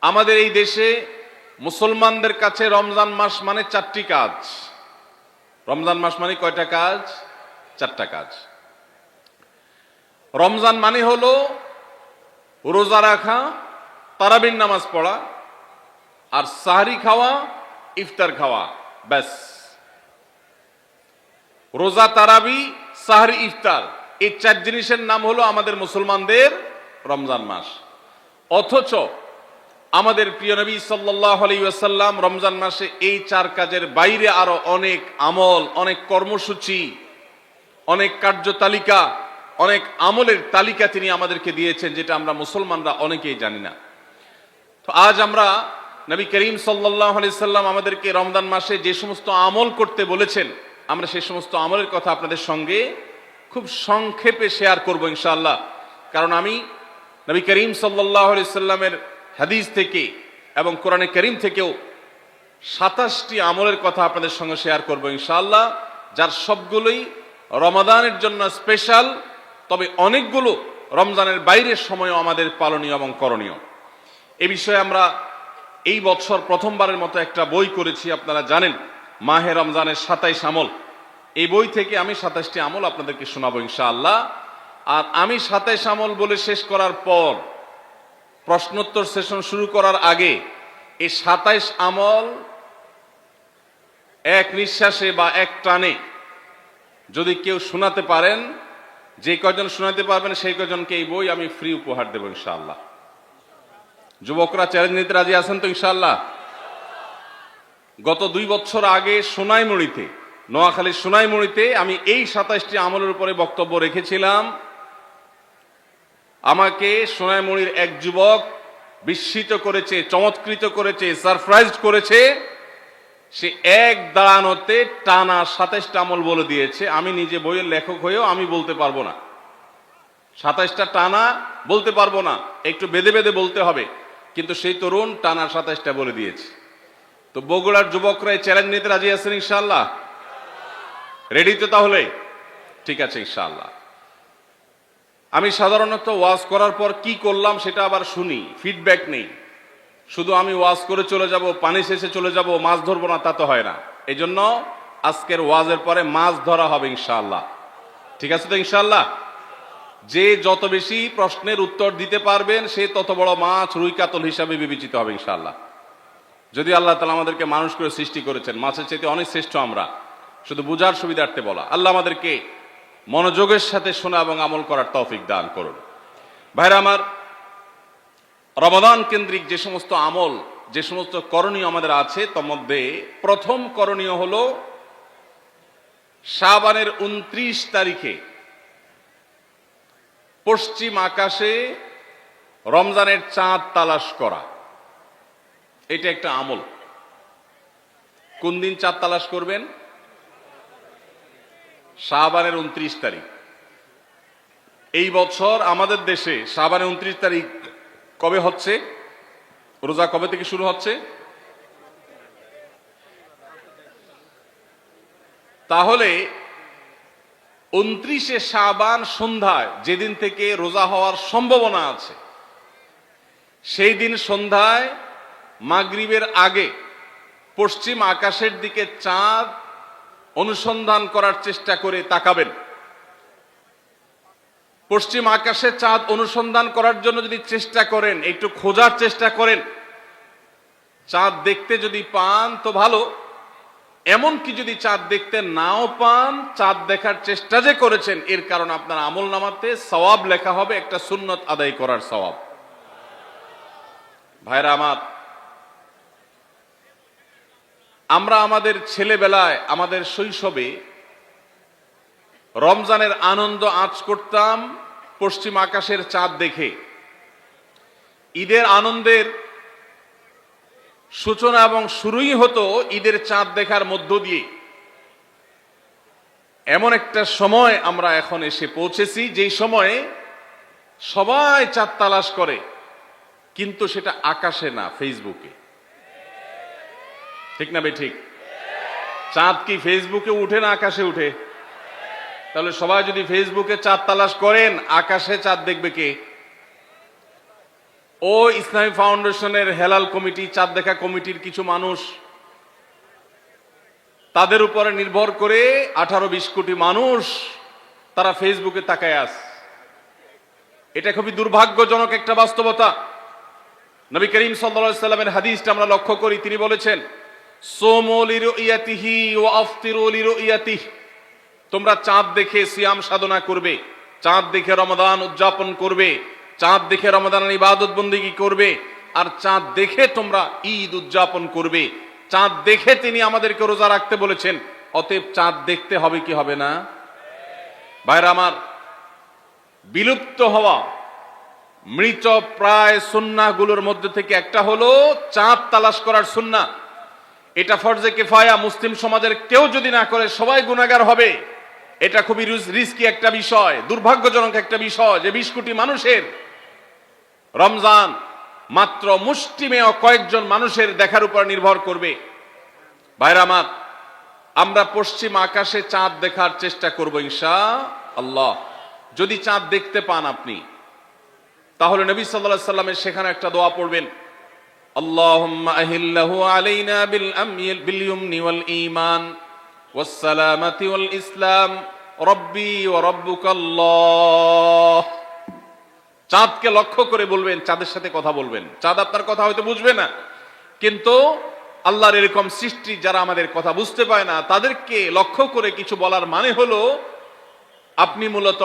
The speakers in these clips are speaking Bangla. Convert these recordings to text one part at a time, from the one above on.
আমাদের এই দেশে মুসলমানদের কাছে রমজান মাস মানে চারটি কাজ। রমজান মাস মানে কয়টা কাজ? চারটা কাজ। রমজান মানে হলো রোজা রাখা, তারাবির নামাজ পড়া, আর সাহরি খাওয়া, ইফতার খাওয়া, ব্যাস। রোজা, তারাবি, সাহরি, ইফতার, এই চার জিনিসের নাম হলো আমাদের মুসলমানদের রমজান মাস। অথচ আমাদের প্রিয় নবী সাল্লাল্লাহু আলাইহি ওয়াসাল্লাম রমজান মাসে এই চার কাজের বাইরে আরো অনেক আমল, অনেক কর্মসূচি, অনেক কার্যতালিকা, অনেক আমলের তালিকা তিনি আমাদেরকে দিয়েছেন, যেটা আমরা মুসলমানরা অনেকেই জানি না। তো আজ আমরা নবী করিম সাল্লাল্লাহু আলাইহি সাল্লাম আমাদেরকে রমজান মাসে যে সমস্ত আমল করতে বলেছেন, আমরা সেই সমস্ত আমলের কথা আপনাদের সঙ্গে খুব সংক্ষেপে শেয়ার করব ইনশাআল্লাহ। কারণ আমি নবী করিম সাল্লাল্লাহু আলাইহি সাল্লামের হাদিস থেকে এবং কোরআনে কারীম থেকেও 27টি আমলের কথা আপনাদের সঙ্গে শেয়ার করব ইনশাআল্লাহ, যার সবগুলোই রমাদানের জন্য স্পেশাল, তবে অনেকগুলো রমজানের বাইরের সময়ও আমাদের পালনীয় এবং করণীয়। এ বিষয়ে আমরা এই বছর প্রথমবারের মতো একটা বই করেছি, আপনারা জানেন, মাহে রমজানের 27 আমল। এই বই থেকে আমি 27টি আমল আপনাদেরকে শোনাবো ইনশাআল্লাহ। আর আমি 27 আমল বলে শেষ করার পর প্রশ্নোত্তর সেশন শুরু করার আগে এই 27 আমল এক নিঃশ্বাসে বা এক টানে যদি কেউ শোনাতে পারেন, যে কয়জন শোনাতে পারবেন সেই কয়জনকে এই বই আমি ফ্রি উপহার দেব ইনশাআল্লাহ। যুবকরা চ্যালেঞ্জ নিতে রাজি আছেন তো ইনশাআল্লাহ? গত 2 বছর আগে সোনাইমুড়িতে, নোয়াখালীর সোনাইমুড়িতে আমি এই 27টি আমলের উপরে বক্তব্য রেখেছিলাম। আমাকে সোনাইমুড়ির এক যুবক বিস্মিত করেছে, চমৎকৃত করেছে, সারপ্রাইজড করেছে। সে এক দাঁড়ানোতে টানা 27টা আমল বলে দিয়েছে। আমি নিজে বইয়ের লেখক হয়েও আমি বলতে পারবো না, 27টা টানা বলতে পারবো না, একটু বেঁধে বেঁধে বলতে হবে। কিন্তু সেই তরুণ টানা 27টা বলে দিয়েছে। তো বগুড়ার যুবকরা এই চ্যালেঞ্জ নিতে রাজি আছেন ইনশাআল্লাহ? রেডি তো তাহলে? ঠিক আছে ইনশাআল্লাহ। আমি সাধারণত ওয়াজ করার পর কি করলাম সেটা আবার শুনি, ফিডব্যাক নেই। শুধু আমি ওয়াজ করে চলে যাব, পানি শেষে চলে যাব, মাছ ধরবো না, তা তো হয় না। এই জন্য আজকের ওয়াজের পরে মাছ ধরা হবে ইনশাআল্লাহ। ঠিক আছে তো ইনশাআল্লাহ? যে যত বেশি প্রশ্নের উত্তর দিতে পারবেন সে তত বড় মাছ, রুই কাতল হিসাবে বিবেচিত হবে ইনশাআল্লাহ। যদি আল্লাহ তাআলা আমাদেরকে মানুষ করে সৃষ্টি করেছেন, মাছের চাইতে অনেক শ্রেষ্ঠ আমরা, শুধু বুঝার সুবিধার্থে বলা। আল্লাহ আমাদেরকে মনোযোগের সাথে শোনা এবং আমল করার তৌফিক দান করুন। ভাইরা আমার, রমাদান কেন্দ্রিক যে সমস্ত আমল, যে সমস্ত করণীয় আমাদের আছে, তার মধ্যে প্রথম করণীয় হলো শাবানের 29 তারিখে পশ্চিম আকাশে রমজানের চাঁদ তালাশ করা। এটা একটা আমল। কোন দিন চাঁদ তালাশ করবেন? শাবানের 29 তারিখ। এই বছর আমাদের দেশে শাবানের 29 তারিখ কবে হচ্ছে? রোজা কবে থেকে শুরু হচ্ছে? তাহলে 29শে শাবান সন্ধ্যায়, যেদিন থেকে রোজা হওয়ার সম্ভাবনা আছে, সেই দিন সন্ধ্যায় মাগরিবের আগে পশ্চিম আকাশের দিকে চাঁদ অনুসন্ধান করার চেষ্টা করে তাকাবেন। পশ্চিম আকাশে চাঁদ অনুসন্ধান করার জন্য যদি চেষ্টা করেন, একটু খোঁজার চেষ্টা করেন, চাঁদ দেখতে যদি পান তো ভালো। এমনকি যদি চাঁদ দেখতে নাও পান, চাঁদ দেখার চেষ্টা যে করেছেন এর কারণ আপনার আমল নামাতে সওয়াব লেখা হবে, একটা সুন্নত আদায় করার সওয়াব। ভাইরা আমার, আমরা আমাদের ছেলেবেলায়, আমাদের শৈশবে রমজানের আনন্দ আঁচ করতাম পশ্চিম আকাশের চাঁদ দেখে। ঈদের আনন্দের সূচনা এবং শুরুই হতো ঈদের চাঁদ দেখার মধ্য দিয়ে। এমন একটা সময় আমরা এখন এসে পৌঁছেছি, যেই সময়ে সবাই চাঁদ তালাশ করে, কিন্তু সেটা আকাশে না, ফেসবুকে। ঠিক না বে ঠিক? চাঁদ কি ফেসবুকে উঠে না আকাশে উঠে? তাহলে সবাই যদি ফেসবুকে চাঁদ তালাশ করেন, আকাশে চাঁদ দেখবে কে? ও ইসলামী ফাউন্ডেশনের হেলাল কমিটি, চাঁদ দেখা কমিটির কিছু মানুষ, তাদের উপরে নির্ভর করে 18-20 কোটি মানুষ তারা ফেসবুকে তাকায় আছে। এটা খুবই দুর্ভাগ্যজনক একটা বাস্তবতা। নবী করিম সাল্লাল্লাহু আলাইহি সাল্লামের হাদিসটা আমরা লক্ষ্য করি, তিনি বলেছেন, সোমু লিরুইয়াতিহি ওয়া আফতিরু লিরুইয়াতিহি, তোমরা চাঁদ দেখে সিয়াম সাধনা করবে, চাঁদ দেখে রমাদান উদযাপন করবে, চাঁদ দেখে রমাদানের ইবাদত বন্দেগী করবে, আর চাঁদ দেখে তোমরা ঈদ উদযাপন করবে। চাঁদ দেখে তিনি আমাদেরকে রোজা রাখতে বলেছেন, অতএব চাঁদ দেখতে হবে কি হবে না? ভাইরা আমার, বিলুপ্ত হওয়া মৃত প্রায় সুন্নাহগুলোর মধ্যে থেকে একটা হলো চাঁদ তালাশ করার সুন্নাহ। এটা ফরজে কিফায়া, মুসলিম সমাজের কেউ যদি না করে সবাই গুনাহগার হবে। এটা খুবই রিস্কি একটা বিষয়, দুর্ভাগ্যজনক একটা বিষয় যে 20 কোটি মানুষের রমজান মাত্র মুষ্টিমেয় কয়েকজন মানুষের দেখার উপর নির্ভর করবে। ভাইরা আমার, আমরা পশ্চিম আকাশে চাঁদ দেখার চেষ্টা করব ইনশাআল্লাহ। যদি চাঁদ দেখতে পান আপনি, তাহলে নবী সাল্লাল্লাহু আলাইহি সাল্লামের সেখানে একটা দোয়া পড়বেন, আল্লাহুম্মা আহিল্লাহু আলাইনা বিল ইয়ুমনি ওয়াল ঈমান ওয়াস সালামাতি ওয়াল ইসলাম রব্বি ওয়া রাব্বুকাল্লাহ। চাঁদকে লক্ষ্য করে বলবেন, চাঁদের সাথে কথা বলবেন। চাঁদ আপনার কথা হয়তো বুঝবে না, কিন্তু আল্লাহর এরকম সৃষ্টি যারা আমাদের কথা বুঝতে পায় না, তাদেরকে লক্ষ্য করে কিছু বলার মানে হলো আপনি মূলত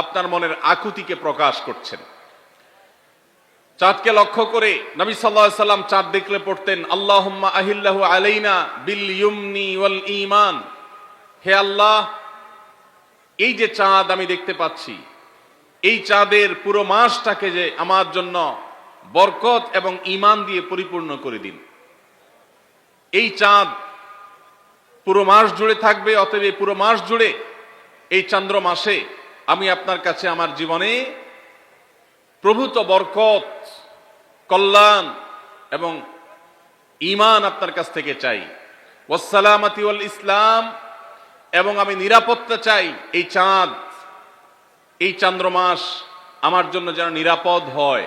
আপনার মনের আকুতিকে প্রকাশ করছেন। চাঁদকে লক্ষ্য করে নবী সাল্লাল্লাহু আলাইহি সাল্লাম চাঁদ দেখলে পড়তেন, আল্লাহুম্মা আহিল্লাহু আলাইনা বিল ইয়ুমনি ওয়াল ঈমান। হে আল্লাহ, এই যে চাঁদ আমি দেখতে পাচ্ছি, এই চাঁদের পুরো মাসটাকে যে আমার জন্য বরকত এবং ঈমান দিয়ে পরিপূর্ণ করে দিন। এই চাঁদ পুরো মাস জুড়ে থাকবে, অতএব পুরো মাস জুড়ে এই চন্দ্র মাসে আমি আপনার কাছে আমার জীবনে প্রভূত বরকত, কল্যাণ এবং ঈমান আপনার কাছ থেকে চাই। ওয়াস সালামাতি ওয়াল ইসলাম, এবং আমি নিরাপত্তা চাই। এই চাঁদ, এই চন্দ্র মাস আমার জন্য যেন নিরাপদ হয়,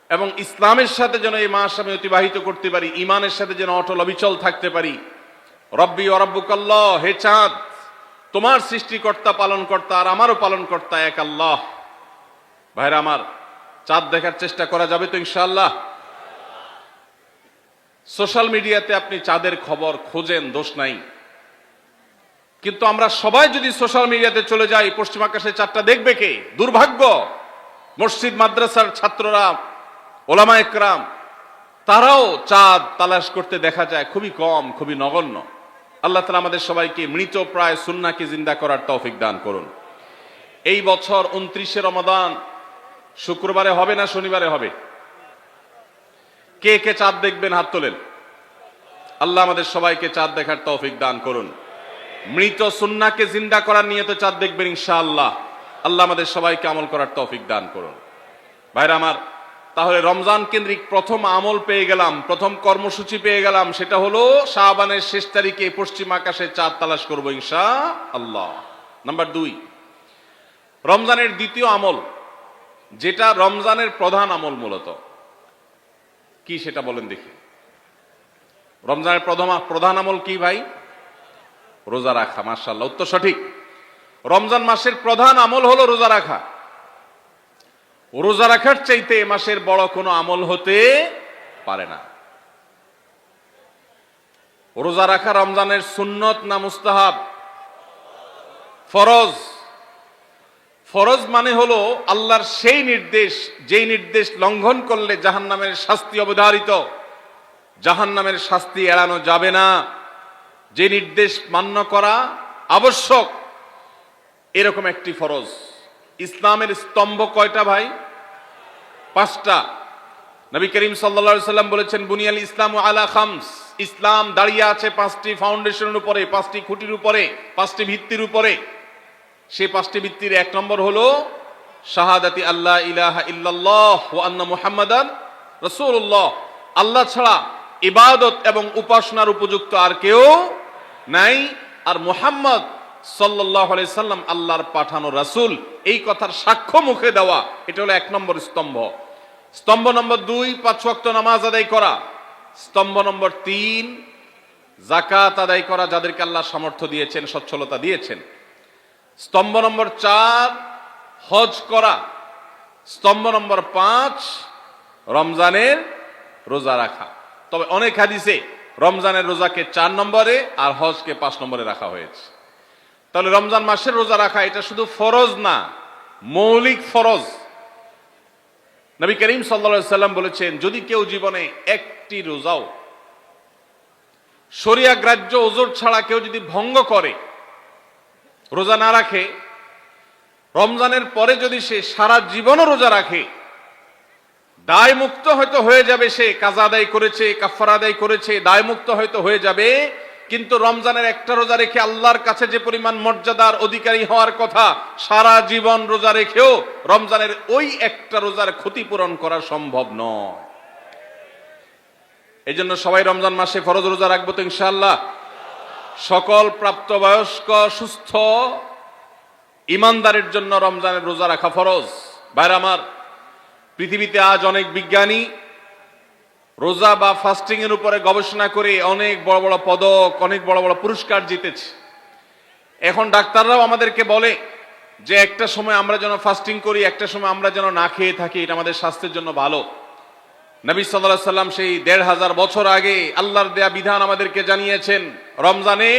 এবং ইসলামের সাথে যেন এই মাস আমি অতিবাহিত করতে পারি, ঈমানের সাথে যেন অটল অবিচল থাকতে পারি। রব্বি ওয়া রাব্বুকাল্লাহ, হে চাঁদ, তোমার সৃষ্টিকর্তা পালনকর্তা আর আমারও পালনকর্তা এক আল্লাহ। ভাইরা আমার, চাঁদ দেখার চেষ্টা করা যাবে তো ইনশাআল্লাহ? সোশ্যাল মিডিয়াতে আপনি চাঁদের খবর খোঁজেন, দোষ নাই, কিন্তু আমরা সবাই যদি সোশ্যাল মিডিয়াতে চলে যাই, পশ্চিম আকাশে চাঁদটা দেখবে কে? দুর্ভাগ্য। মসজিদ মাদ্রাসার ছাত্ররা, ওলামা একরাম, তারাও চাঁদ তালাশ করতে দেখা যায় খুবই কম, খুবই নগণ্য। আল্লাহ তাআলা আমাদের সবাইকে মৃত প্রায় সুন্নাহকে জিন্দা করার তৌফিক দান করুন। এই বছর 29শে রমাদান শুক্রবারে হবে না শনিবারে হবে? কে কে চাঁদ দেখবেন হাত তোলেন। আল্লাহ আমাদের সবাইকে চাঁদ দেখার তৌফিক দান করুন। মৃত সুন্নাহকে জিন্দা করার নিয়তে চাঁদ দেখবেন ইনশাআল্লাহ। আল্লাহ আমাদের সবাইকে আমল করার তৌফিক দান করুন। ভাইরা আমার, তাহলে রমজান কেন্দ্রিক প্রথম আমল পেয়ে গেলাম, প্রথম কর্মসূচি পেয়ে গেলাম, সেটা হলো শাবানের শেষ তারিখে পশ্চিম আকাশে চাঁদ তালাশ করব ইনশাআল্লাহ। নাম্বার 2, রমজানের দ্বিতীয় আমল, যেটা রমজানের প্রধান আমল মূলত কি সেটা বলেন দেখি। রমজানের প্রধান আমল কি ভাই? রোজা রাখা। মাশাআল্লাহ, উত্তর সঠিক। রমজান মাসের প্রধান আমল হলো রোজা রাখা। রোজা রাখার চাইতে এ মাসের বড় কোনো আমল হতে পারে না। রোজা রাখা রমজানের সুন্নত না মুস্তাহাব? ফরজ। ফরজ মানে হলো আল্লাহর সেই নির্দেশ, যেই নির্দেশ লঙ্ঘন করলে জাহান্নামের শাস্তি অবধারিত, জাহান্নামের শাস্তি এড়ানো যাবে না, যে নির্দেশ মান্য করা আবশ্যক, এরকম একটি ফরজ। ইসলামের স্তম্ভ কয়টা ভাই? 5টা। নবী করিম সাল্লাল্লাহু আলাইহি সাল্লাম বলেছেন, বুনিয়াল ইসলামু আলা খামস, ইসলাম দাঁড়িয়ে আছে 5টি ফাউন্ডেশনের উপরে, 5টি খুঁটির উপরে, 5টি ভিত্তির উপরে। সেই 5টি ভিত্তির 1 নম্বর হলো শাহাদাতি আল্লাহ ইলাহা ইল্লাল্লাহ ওয়া আন্না মুহাম্মাদান রাসূলুল্লাহ, আল্লাহ ছাড়া ইবাদত এবং উপাসনার উপযুক্ত আর কেউ নাই, আর মুহাম্মদ সাল্লাল্লাহু আলাইহি সাল্লাম আল্লাহর পাঠানো রাসূল, এই কথার সাক্ষ্য মুখে দেওয়া, এটা হলো 1 নম্বর স্তম্ভ। স্তম্ভ নম্বর 2 5 ওয়াক্ত নামাজ আদায় করা। স্তম্ভ নম্বর 3 যাকাত আদায় করা, যাদেরকে আল্লাহ সামর্থ্য দিয়েছেন, সচ্ছলতা দিয়েছেন। স্তম্ভ নম্বর 4 হজ করা। স্তম্ভ নম্বর 5 রমজানের রোজা রাখা। তবে অনেক হাদিসে রমজানের রোজাকে 4 নম্বরে আর হজকে 5 নম্বরে রাখা হয়েছে। তাহলে রমজান মাসের রোজা রাখা এটা শুধু ফরজ না, মৌলিক ফরজ। নবী করিম সাল্লাল্লাহু আলাইহি সাল্লাম বলেছেন, যদি কেউ জীবনে একটি রোজাও শরিয়া গ্রাহ্য ওজর ছাড়া কেউ যদি ভঙ্গ করে, রোজা না রাখে, রমজানের পরে যদি সে সারা জীবনও রোজা রাখে, দায় মুক্ত হয়তো হয়ে যাবে, সে কাজা আদায় করেছে, কাফারা আদায় করেছে, দায় মুক্ত হয়তো হয়ে যাবে, কিন্তু রমজানের একটা রোজা রেখে আল্লাহর কাছে যে পরিমাণ মর্যাদার অধিকারী হওয়ার কথা, সারা জীবন রোজা রেখেও রমজানের ওই একটা রোজার ক্ষতিপূরণ করা সম্ভব নয়। এই জন্য সবাই রমজান মাসে ফরজ রোজা রাখবো তো ইনশাআল্লাহ। সকল প্রাপ্তবয়স্ক সুস্থ ইমানদারের জন্য রমজানের রোজা রাখা ফরজ। ভাইরা আমার, পৃথিবীতে আজ অনেক বিজ্ঞানী রোজা বা ফাস্টিং এর উপরে গবেষণা করে অনেক বড় বড় পদক, অনেক বড় বড় পুরস্কার জিতেছে। এখন ডাক্তাররাও আমাদেরকে বলে যে একটা সময় আমরা যেন ফাস্টিং করি, একটা সময় আমরা যেন না খেয়ে থাকি, এটা আমাদের স্বাস্থ্যের জন্য ভালো। নবী সাল্লাল্লাহু আলাইহি সাল্লাম সেই ১৫০০ বছর আগে আল্লাহর দেয়া বিধান আমাদেরকে জানিয়েছেন। রমজানে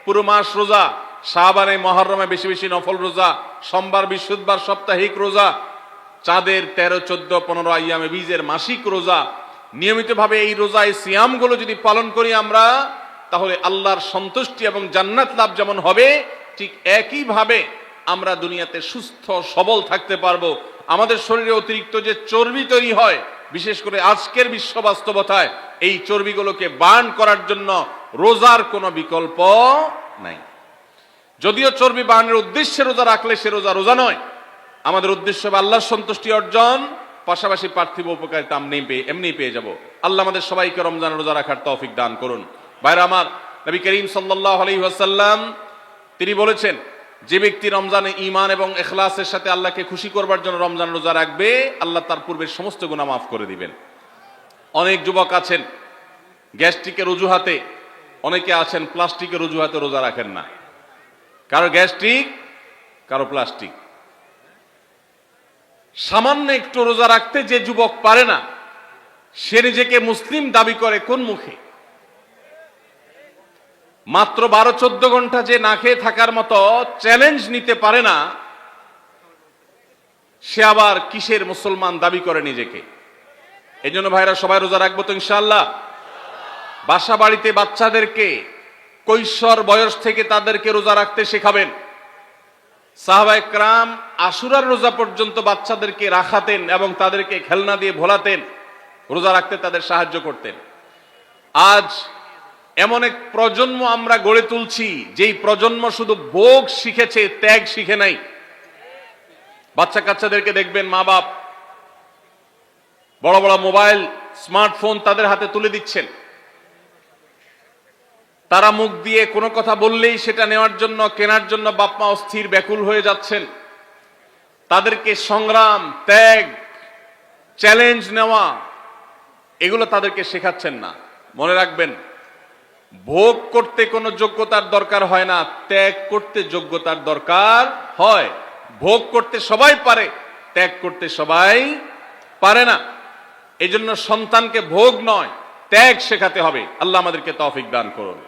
পুরো মাস রোজা, শাবানে মুহররমে বেশি বেশি নফল রোজা, সোমবার বৃহস্পতিবার সাপ্তাহিক রোজা, চাঁদের 13, 14, 15 আইয়ামে বীজের মাসিক রোজা। নিয়মিতভাবে এই রোজা, এই সিয়ামগুলো যদি পালন করি আমরা, তাহলে আল্লাহর সন্তুষ্টি এবং জান্নাত লাভ যেমন হবে, ঠিক একইভাবে আমরা দুনিয়াতে সুস্থ সবল থাকতে পারবো। আমাদের শরীরে অতিরিক্ত যে চর্বি তৈরি হয়, বিশেষ করে আজকের বিশ্ব বাস্তবতায়, এই চর্বিগুলোকে বার্ন করার জন্য রোজার কোনো বিকল্প নাই। যদিও চর্বি বার্নের উদ্দেশ্যে রোজা রাখলে সে রোজা রোজা নয়। আমাদের উদ্দেশ্য হবে আল্লাহর সন্তুষ্টি অর্জন, পাশাপাশি পার্থিব উপকারিতা এমনি পেয়ে যাব। আল্লাহ আমাদের সবাইকে রমজান রোজা রাখার তৌফিক দান করুন। ভাইরা আমার, নবী করিম সাল্লাল্লাহু আলাইহি ওয়াসাল্লাম তিনি বলেছেন, যে ব্যক্তি রমজানে ঈমান এবং ইখলাসের সাথে আল্লাহকে খুশি করবার জন্য রমজান রোজা রাখবে, আল্লাহ তার পূর্বের সমস্ত গুনাহ মাফ করে দিবেন। অনেক যুবক আছেন গ্যাস্ট্রিকের অজুহাতে, অনেকে আছেন প্লাস্টিকের অজুহাতে রোজা রাখেন না। কারো গ্যাস্ট্রিক, কারো প্লাস্টিক। সামান্য একটু রোজা রাখতে যে যুবক পারে না, সে নিজেকে মুসলিম দাবি করে কোন মুখে? মাত্র 12-14 ঘন্টা যে না খেয়ে থাকার মতো চ্যালেঞ্জ নিতে পারে না, সে আবার কিসের মুসলমান দাবি করে নিজেকে? এই জন্য ভাইরা সবাই রোজা রাখবো তো ইনশাআল্লাহ। বাসা বাড়িতে বাচ্চাদেরকে কৈশোর বয়স থেকে তাদেরকে রোজা রাখতে শেখাবেন। সাহাবায়ে কেরাম আশুরার রোজা পর্যন্ত বাচ্চাদেরকে রাখাতেন এবং তাদেরকে খেলনা দিয়ে ভোলাতেন, রোজা রাখতে তাদের সাহায্য করতেন। আজ এমন এক প্রজন্ম আমরা গড়ে তুলছি, যেই প্রজন্ম শুধু ভোগ শিখেছে, ত্যাগ শিখে নাই। বাচ্চা কাচ্চাদেরকে দেখবেন মা বাপ বড় বড় মোবাইল, স্মার্টফোন তাদের হাতে তুলে দিচ্ছেন। তারা মুখ দিয়ে কোনো কথা বললেই সেটা নেওয়ার জন্য, কেনার জন্য বাপ মা অস্থির ব্যাকুল হয়ে যাচ্ছেন। তাদেরকে সংগ্রাম, ত্যাগ, চ্যালেঞ্জ নেওয়া, এগুলো তাদেরকে শেখাচ্ছেন না। মনে রাখবেন, ভোগ করতে কোনো যোগ্যতার দরকার হয় না, ত্যাগ করতে যোগ্যতার দরকার হয়। ভোগ করতে সবাই পারে, ত্যাগ করতে সবাই পারে না। এই জন্য সন্তানকে ভোগ নয়, ত্যাগ শেখাতে হবে। আল্লাহ আমাদেরকে তৌফিক দান করুন।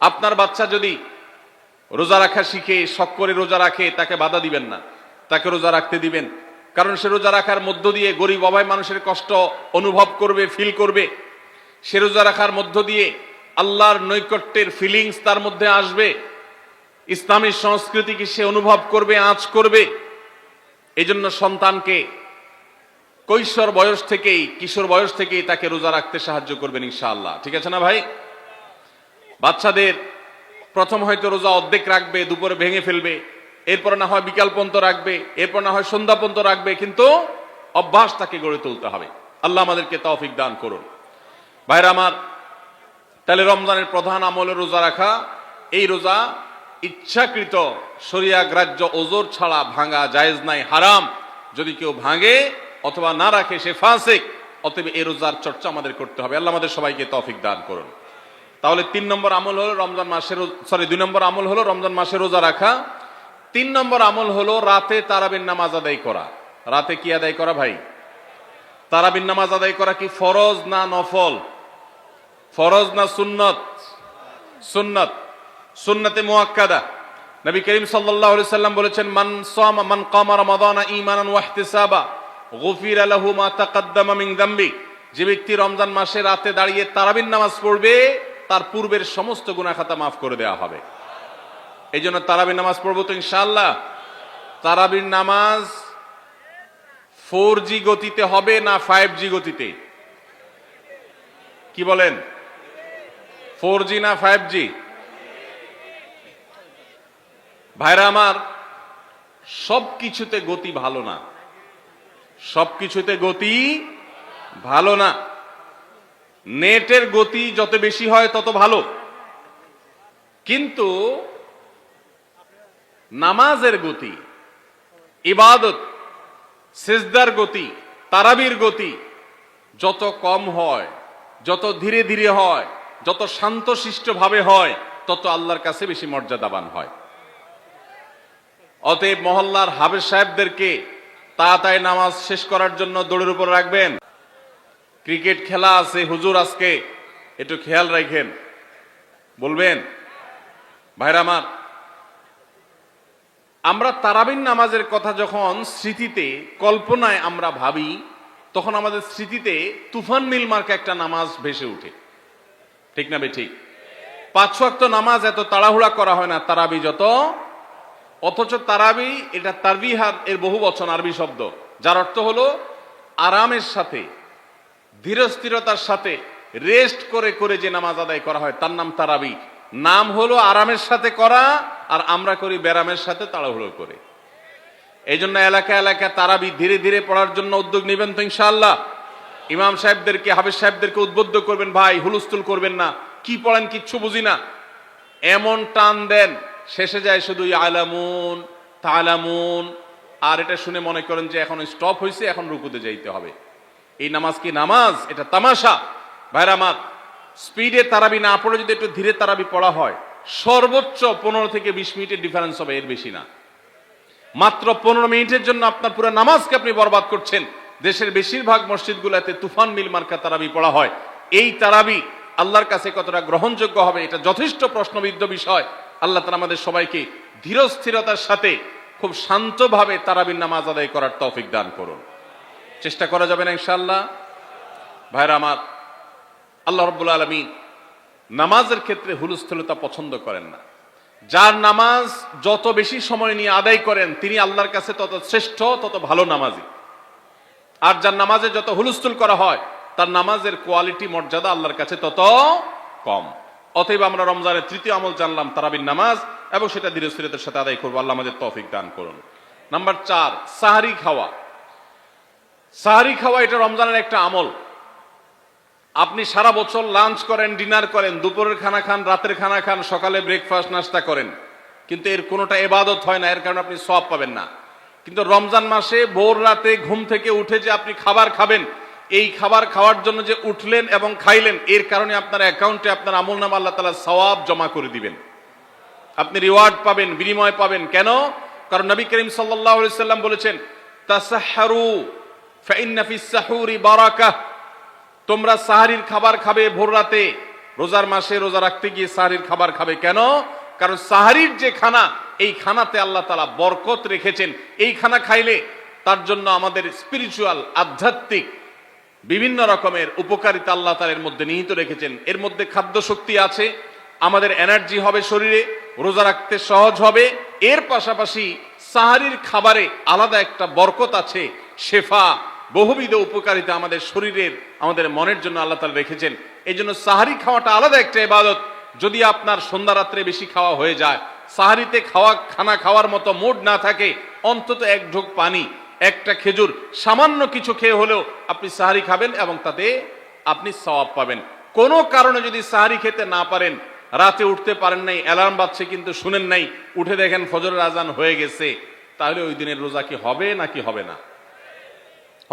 আপনার বাচ্চা যদি রোজা রাখা শিখে, শখ করে রোজা রাখে, তাকে বাধা দিবেন না, তাকে রোজা রাখতে দিবেন। কারণ সে রোজা রাখার মধ্য দিয়ে গরিব অভাবী মানুষের কষ্ট অনুভব করবে, ফিল করবে। সে রোজা রাখার মধ্য দিয়ে আল্লাহর নৈকট্যের ফিলিংস তার মধ্যে আসবে, ইসলামী সংস্কৃতিকে সে অনুভব করবে, আঁচ করবে। এই জন্য সন্তানকে কৈশোর বয়স থেকেই, কিশোর বয়স থেকেই তাকে রোজা রাখতে সাহায্য করবেন ইনশাআল্লাহ। ঠিক আছে না ভাই? বাচ্চাদের প্রথম হয়তো রোজা অর্ধেক রাখবে, দুপুরে ভেঙে ফেলবে, এরপর না হয় বিকাল পর্যন্ত রাখবে, এরপর না হয় সন্ধ্যা পর্যন্ত রাখবে, কিন্তু অভ্যাস তাকে গড়ে তুলতে হবে। আল্লাহ আমাদেরকে তৌফিক দান করুন। ভাইরা আমার, তাহলে রমজানের প্রধান আমল রোজা রাখা। এই রোজা ইচ্ছাকৃত শরিয়া গ্রাহ্য ওজর ছাড়া ভাঙা জায়েজ নাই, হারাম। যদি কেউ ভাঙে অথবা না রাখে সে ফাসিক। অতএব এই রোজার চর্চা আমাদের করতে হবে। আল্লাহ আমাদের সবাইকে তৌফিক দান করুন। তাহলে 3 নম্বর আমল হলো রমজান মাসের 2 নম্বর আমল হলো রমজান মাসে রোজা রাখা। 3 নম্বর আমল হলো রাতে তারাবির নামাজ আদায় করা। রাতে কি আদায় করা ভাই? তারাবির নামাজ আদায় করা কি ফরজ না নফল? ফরজ না সুন্নত? সুন্নত, সুন্নতে মুআক্কাদা। নবী করিম সাল্লাল্লাহু আলাইহি সাল্লাম বলেছেন, মান কামা রমাদানা ঈমানান ওয়া ইহতিসাবা গুফিরা লাহু মা তাকাদ্দামা মিন যামবি। যে ব্যক্তি রমজান মাসে রাতে দাঁড়িয়ে তারাবির নামাজ পড়বে তার পূর্বের সমস্ত গুনাহ খাতা মাফ করে দেওয়া হবে। এই জন্য তারাবির নামাজ পড়বো তো ইনশাআল্লাহ। তারাবির নামাজ 4G গতিতে হবে না 5G গতিতে? কি বলেন? 4G না 5G? ভাইরা আমার, সবকিছুতে গতি ভালো না, সবকিছুতে গতি ভালো না। নেটের গতি যত বেশি হয় তত ভালো, কিন্তু নামাজের গতি, ইবাদত, সিজদার গতি, তারাবির গতি যত কম হয়, যত ধীরে ধীরে হয়, যত শান্তশিষ্ট ভাবে হয়, তত আল্লাহর কাছে বেশি মর্যাদাবান হয়। অতএব মহল্লার হাফেজ সাহেবদেরকে তাড়াতাড়ি নামাজ শেষ করার জন্য দৌড়ের উপর রাখবেন। ক্রিকেট খেলা আছে হুজুর, আজকে একটু খেয়াল রাখেন, বলবেন। ভাইরা আমার, আমরা তারাবির নামাজের কথা যখন স্মৃতিতে, কল্পনায় আমরা ভাবি, তখন আমাদের স্মৃতিতে তুফান মিল মার্কা একটা নামাজ ভেসে উঠে, ঠিক না বেঠিক? 5 ওয়াক্ত নামাজ এত তাড়াহুড়া করা হয় না তারাবি যত। অথচ তারাবি এটা তারবিহার এর বহু বচন, আরবি শব্দ, যার অর্থ হলো আরামের সাথে, ধীরস্থিরতার সাথে, রেস্ট করে করে যে নামাজ আদায় করা হয় তার নাম তারাবি। নাম হলো আরামের সাথে করা, আর আমরা করি ব্যারামের সাথে তাড়াহুড়ো করে। এই জন্য এলাকা এলাকা তারাবি ধীরে ধীরে পড়ার জন্য উদ্যোগ নেবেন তো ইনশাআল্লাহ। ইমাম সাহেবদেরকে, হাফেজ সাহেবদেরকে উদ্বুদ্ধ করবেন, ভাই হুলস্থুল করবেন না, কি পড়েন কিচ্ছু বুঝি না, এমন টান দেন শেষে যায় শুধু আলামুন তালামুন, আর এটা শুনে মনে করেন যে এখন স্টপ হয়েছে, এখন রুকুতে যাইতে হবে। এই নামাজ কি নামাজ? এটা তামাশা। ভাইরা আমার, স্পিডে তারাবি না পড়ে যদি একটু ধীরে তারাবি পড়া হয়, সর্বোচ্চ 15 থেকে 20 মিনিটের ডিফারেন্স হবে, এর বেশি না। মাত্র 15 মিনিটের জন্য আপনার পুরো নামাজকে আপনি বরবাদ করছেন। দেশের বেশিরভাগ মসজিদগুলোতে তুফান মিল মার্কা তারাবি পড়া হয়। এই তারাবি আল্লাহর কাছে কতটা গ্রহণযোগ্য হবে, এটা যথেষ্ট প্রশ্নবিদ্ধ বিষয়। আল্লাহ তাআলা আমাদের সবাইকে ধীরস্থিরতার সাথে খুব শান্তভাবে তারাবির নামাজ আদায় করার তৌফিক দান করুন। চেষ্টা করা যাবে না ইনশাআল্লাহ? ভাইরা আমার, আল্লাহ রাব্বুল আলামিন নামাজের ক্ষেত্রে হুলস্থুলতা পছন্দ করেন না। যার নামাজ যত বেশি সময় নিয়ে আদায় করেন তিনি আল্লাহর কাছে তত শ্রেষ্ঠ, তত ভালো নামাজি। আর যার নামাজে যত হুলস্থুল করা হয় তার নামাজের কোয়ালিটি, মর্যাদা আল্লাহর কাছে তত কম। অতএব আমরা রমজানের 3য় আমল জানলাম তারাবির নামাজ, এবং সেটা ধীরস্থিরতার সাথে আদায় করবো। আল্লাহ আমাদের তৌফিক দান করুন। নাম্বার 4, সাহারি খাওয়া। সাহারি খাওয়া এটা রমজানের একটা আমল। আপনি সারা বছর লাঞ্চ করেন, ডিনার করেন, দুপুরের খানা খান, রাতের খানা খান, সকালে ব্রেকফাস্ট নাস্তা করেন, কিন্তু এর কোনোটা ইবাদত হয় না, এর কারণে আপনি সওয়াব পাবেন না। কিন্তু রমজান মাসে ভোর রাতে ঘুম থেকে উঠে যে আপনি খাবার খাবেন, এই খাবার খাওয়ার জন্য যে উঠলেন এবং খাইলেন, এর কারণে আপনার অ্যাকাউন্টে আপনার আমলনামা আল্লাহ তাআলা সওয়াব জমা করে দিবেন। আপনি রিওয়ার্ড পাবেন, বিনিময় পাবেন। কেন? কারণ নবী করিম সাল্লাল্লাহু আলাইহি সাল্লাম বলেছেন, তাসাহহারু ফাইন্না ফিস সাহুরি বারাকাহ। তোমরা সাহারির খাবার খাবে ভোর রাতে। রোজার মাসে রোজা রাখতে গিয়ে সাহারির খাবার খাবে। কেন? কারণ সাহারির যে খানা, এই খানাতে আল্লাহ তাআলা বরকত রেখেছেন। এই খানা খাইলে তার জন্য আমাদের স্পিরিচুয়াল, আধ্যাত্মিক বিভিন্ন রকমের উপকারিতা আল্লাহ তাআলা এর মধ্যে নিহিত রেখেছেন। এর মধ্যে খাদ্য শক্তি আছে, আমাদের এনার্জি হবে শরীরে, রোজা রাখতে সহজ হবে। এর পাশাপাশি সাহারির খাবারে আলাদা একটা বরকত আছে, শেফা, বহুবিধ উপকারিতা আমাদের শরীরের, আমাদের মনের জন্য আল্লাহ তাআলা রেখেছেন। এই জন্য সাহারি খাওয়াটা আলাদা একটা ইবাদত। যদি আপনার সন্ধ্যা রাত্রে বেশি খাওয়া হয়ে যায়, সাহারিতে খানা খাওয়ার মতো মুড না থাকে, অন্তত 1 ঢোক পানি, একটা খেজুর, সামান্য কিছু খেয়ে হলেও আপনি সাহারি খাবেন এবং তাতে আপনি সওয়াব পাবেন। কোনো কারণে যদি সাহারি খেতে না পারেন, রাতে উঠতে পারেন নাই, অ্যালার্ম বাজছে কিন্তু শুনেন নাই, উঠে দেখেন ফজরের আজান হয়ে গেছে, তাহলে ওই দিনের রোজা কি হবে নাকি হবে না?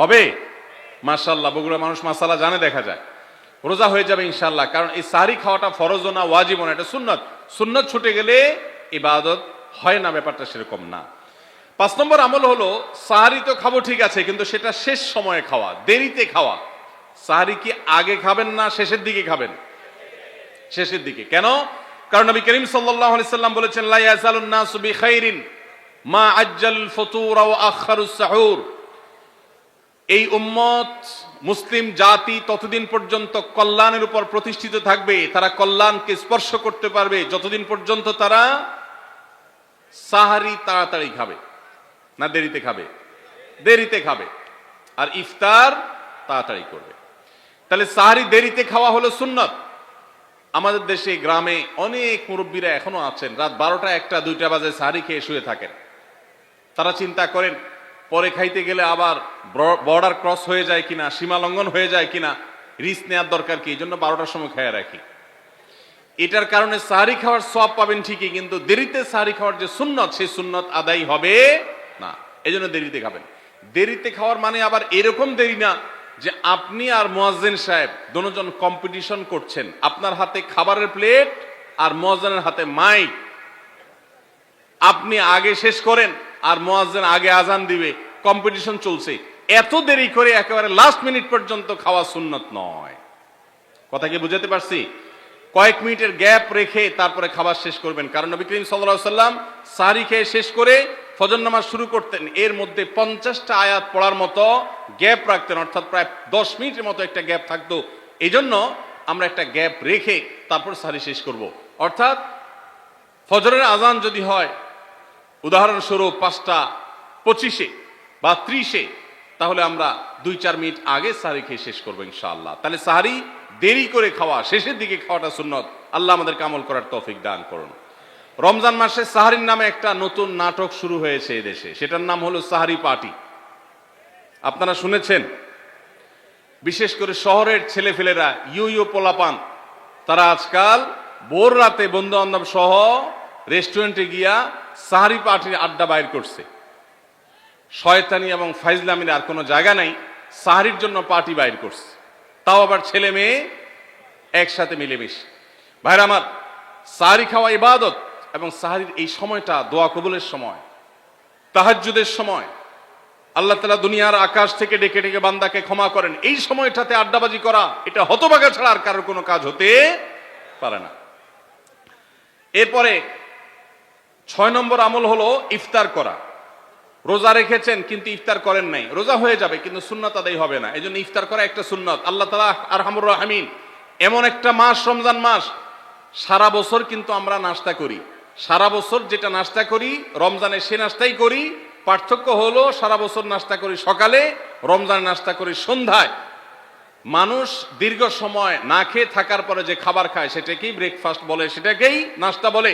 হবে? মাশাআল্লাহ, বগুড়া মানুষ মাসালা জানে, দেখা যায়। রোজা হয়ে যাবে ইনশাআল্লাহ, কারণ এই সাহরি খাওয়াটা ফরজও না, ওয়াজিবও না, এটা সুন্নত। সুন্নত ছুটে গেলে ইবাদত হয় না, ব্যাপারটা সেরকম না। 5 নম্বর আমল হলো, সাহরি তো খাবো ঠিক আছে, কিন্তু সেটা শেষ সময়ে খাওয়া, দেরিতে খাওয়া। সাহরি কি আগে খাবেন না শেষের দিকে খাবেন? শেষের দিকে। কেন? কারণ নবী করিম সাল্লাল্লাহু আলাইহি সাল্লাম বলেছেন, লা ইয়াজালুন নাসু বিখাইরিন মা আজ্জালুল ফুতুর ওয়া আখারুস সাহুর। এই উম্মত, মুসলিম জাতি ততদিন পর্যন্ত কল্যাণের উপর প্রতিষ্ঠিত থাকবে, তারা কল্যাণকে স্পর্শ করতে পারবে যতদিন পর্যন্ত তারা সাহারি তাড়াতাড়ি খাবে না দেরিতে খাবে? দেরিতে খাবে। আর ইফতার তাড়াতাড়ি করবে। তাহলে সাহারি দেরিতে খাওয়া হলো সুন্নত। আমাদের দেশে গ্রামে অনেক মুরব্বীরা এখনো আছেন, রাত 12টা 1টা 2টা বাজে সাহারি খেয়ে শুয়ে থাকেন। তারা চিন্তা করেন পরে খাইতে গেলে আবার বর্ডার ক্রস হয়ে যায় কিনা, সীমা লঙ্ঘন হয়ে যায় কিনা, রিস্ক নেওয়ার দরকার কি, এই জন্য 12টার সময় খেয়ে রাখি। এটার কারণে সাহারি খাওয়ার সওয়াব পাবেন ঠিকই, কিন্তু দেরিতে সাহারি খাওয়ার যে সুন্নত, সেই সুন্নত আদায় হবে না। এই জন্য দেরিতে খাবেন। দেরিতে খাওয়ার মানে আবার এরকম দেরি না যে আপনি আর মুয়াজ্জিন সাহেব দুজন কম্পিটিশন করছেন, আপনার হাতে খাবারের প্লেট আর মুয়াজ্জিনের হাতে মাইক, আপনি আগে শেষ করেন আর মুয়াজ্জিন আগে আজান দিবে, কম্পিটিশন চলছে। এত দেরি করে একেবারে লাস্ট মিনিট পর্যন্ত খাওয়া সুন্নত নয়। কথা কি বুঝাতে পারছি? কয়েক মিনিটের গ্যাপ রেখে তারপরে খাবার শেষ করবেন। কারণ নবী করিম সাল্লাল্লাহু আলাইহি সাল্লাম সাহরি খেয়ে শেষ করে ফজর নামাজ শুরু করতেন, এর মধ্যে 50টা আয়াত পড়ার মতো গ্যাপ রাখতেন, অর্থাৎ প্রায় 10 মিনিটের মতো একটা গ্যাপ থাকতো। এই জন্য আমরা একটা গ্যাপ রেখে তারপর সাহরি শেষ করব। অর্থাৎ ফজরের আজান যদি হয় উদাহরণস্বরূপ 5টা 25-এ বা 30-এ, তাহলে আমরা 2-4 মিনিট আগে সাহরি খেয়ে শেষ করবো ইনশাআল্লাহ। তাহলে সাহরি দেরি করে খাওয়া, শেষের দিকে খাওয়াটা সুন্নত। আল্লাহ আমাদেরকে আমল করার তৌফিক দান করুন। রমজান মাসে সাহরির নামে একটা নতুন নাটক শুরু হয়েছে এই দেশে, সেটার নাম হলো সাহরি পার্টি। আপনারা শুনেছেন? বিশেষ করে শহরের ছেলেফেলেরা, ইউ পোলাপান, তারা আজকাল ভোর রাতে বন্ধু বান্ধব সহ রেস্টুরেন্টে গিয়া সাহরি পার্টির আড্ডা বাইর করছে। শয়তানি এবং ফাইজলামির আর কোনো জায়গা নাই, সাহরির জন্য পার্টি বাইর করছে, তাও আবার ছেলে মেয়ে একসাথে মিলেমিশে। ভাইরা আমার, সাহরি খাওয়া ইবাদত, এবং সাহরির এই সময়টা দোয়া কবুলের সময়, তাহাজ্জুদের সময়। আল্লাহ তাআলা দুনিয়ার আকাশ থেকে ডেকে ডেকে বান্দাকে ক্ষমা করেন। এই সময়টাতে আড্ডাবাজি করা, এটা হতভাগা ছাড়া আর কারোর কোনো কাজ হতে পারে না। এরপরে 6 নম্বর আমল হলো ইফতার করা। রোজা রেখেছেন কিন্তু ইফতার করেন নাই, রোজা হয়ে যাবে কিন্তু সুন্নাত আদায় হবে না। এই জন্য ইফতার করা একটা সুন্নাত। আল্লাহ তাআলা আরহামুর রাহিমিন, এমন একটা মাস রমজান মাস, সারা বছর কিন্তু আমরা নাস্তা করি, সারা বছর যেটা নাস্তা করি রমজানে সে নাস্তাই করি। পার্থক্য হলো সারা বছর নাস্তা করি সকালে, রমজানে নাস্তা করি সন্ধ্যায়। মানুষ দীর্ঘ সময় না খেয়ে থাকার পরে যে খাবার খায় সেটাকেই ব্রেকফাস্ট বলে, সেটাকেই নাস্তা বলে।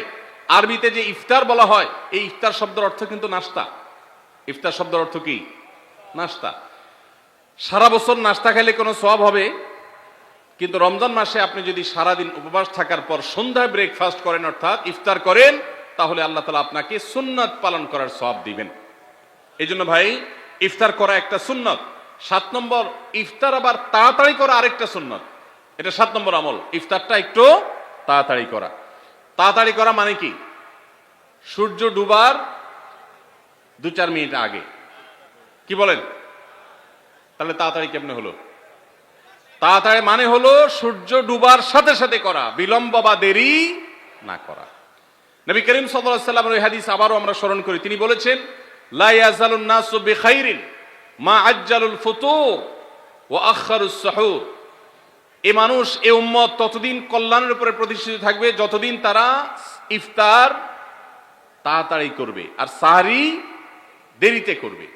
আরবিতে যে ইফতার বলা হয়, এই ইফতার শব্দের অর্থ কিন্তু নাস্তা। ইফতার শব্দের অর্থ কি? নাস্তা। সারা বছর নাস্তা খাইলে কোনো সওয়াব হবে, কিন্তু রমজান মাসে আপনি যদি সারাদিন উপবাস থাকার পর সন্ধ্যায় ব্রেকফাস্ট করেন, অর্থাৎ ইফতার করেন, তাহলে আল্লাহ তাআলা আপনাকে সুন্নাত পালন করার সওয়াব দিবেন। এই জন্য ভাই, ইফতার করা একটা সুন্নাত। 7 নম্বর, ইফতার আবার তাড়াতাড়ি করা আরেকটা সুন্নাত। এটা 7 নম্বর আমল, ইফতারটা একটু তাড়াতাড়ি করা। তাড়াতাড়ি করা মানে কি? সূর্য ডুবার 2-4 মিনিট আগে। কি বলেন? তাহলে তাড়াতাড়ি কেমনে হলো? তাড়াতাড়ি মানে হলো সূর্য ডুবার সাথে সাথে করা, বিলম্ব বা দেরি না করা। নবী করিম সাল্লাল্লাহু আলাইহি ওয়াসাল্লামের ওই হাদিস আবারও আমরা স্মরণ করি। তিনি বলেছেন, লা ইয়াজালুন নাসু বিখাইরিন মা আজ্জালুল ফুতুর ওয়া আখারুস সাহুর। এই মানুষ, এই উম্মত ততদিন কল্যাণের উপরে প্রতিষ্ঠিত থাকবে যতদিন তারা ইফতার তাড়াতাড়ি করবে আর সাহরি দেরিতে করবে।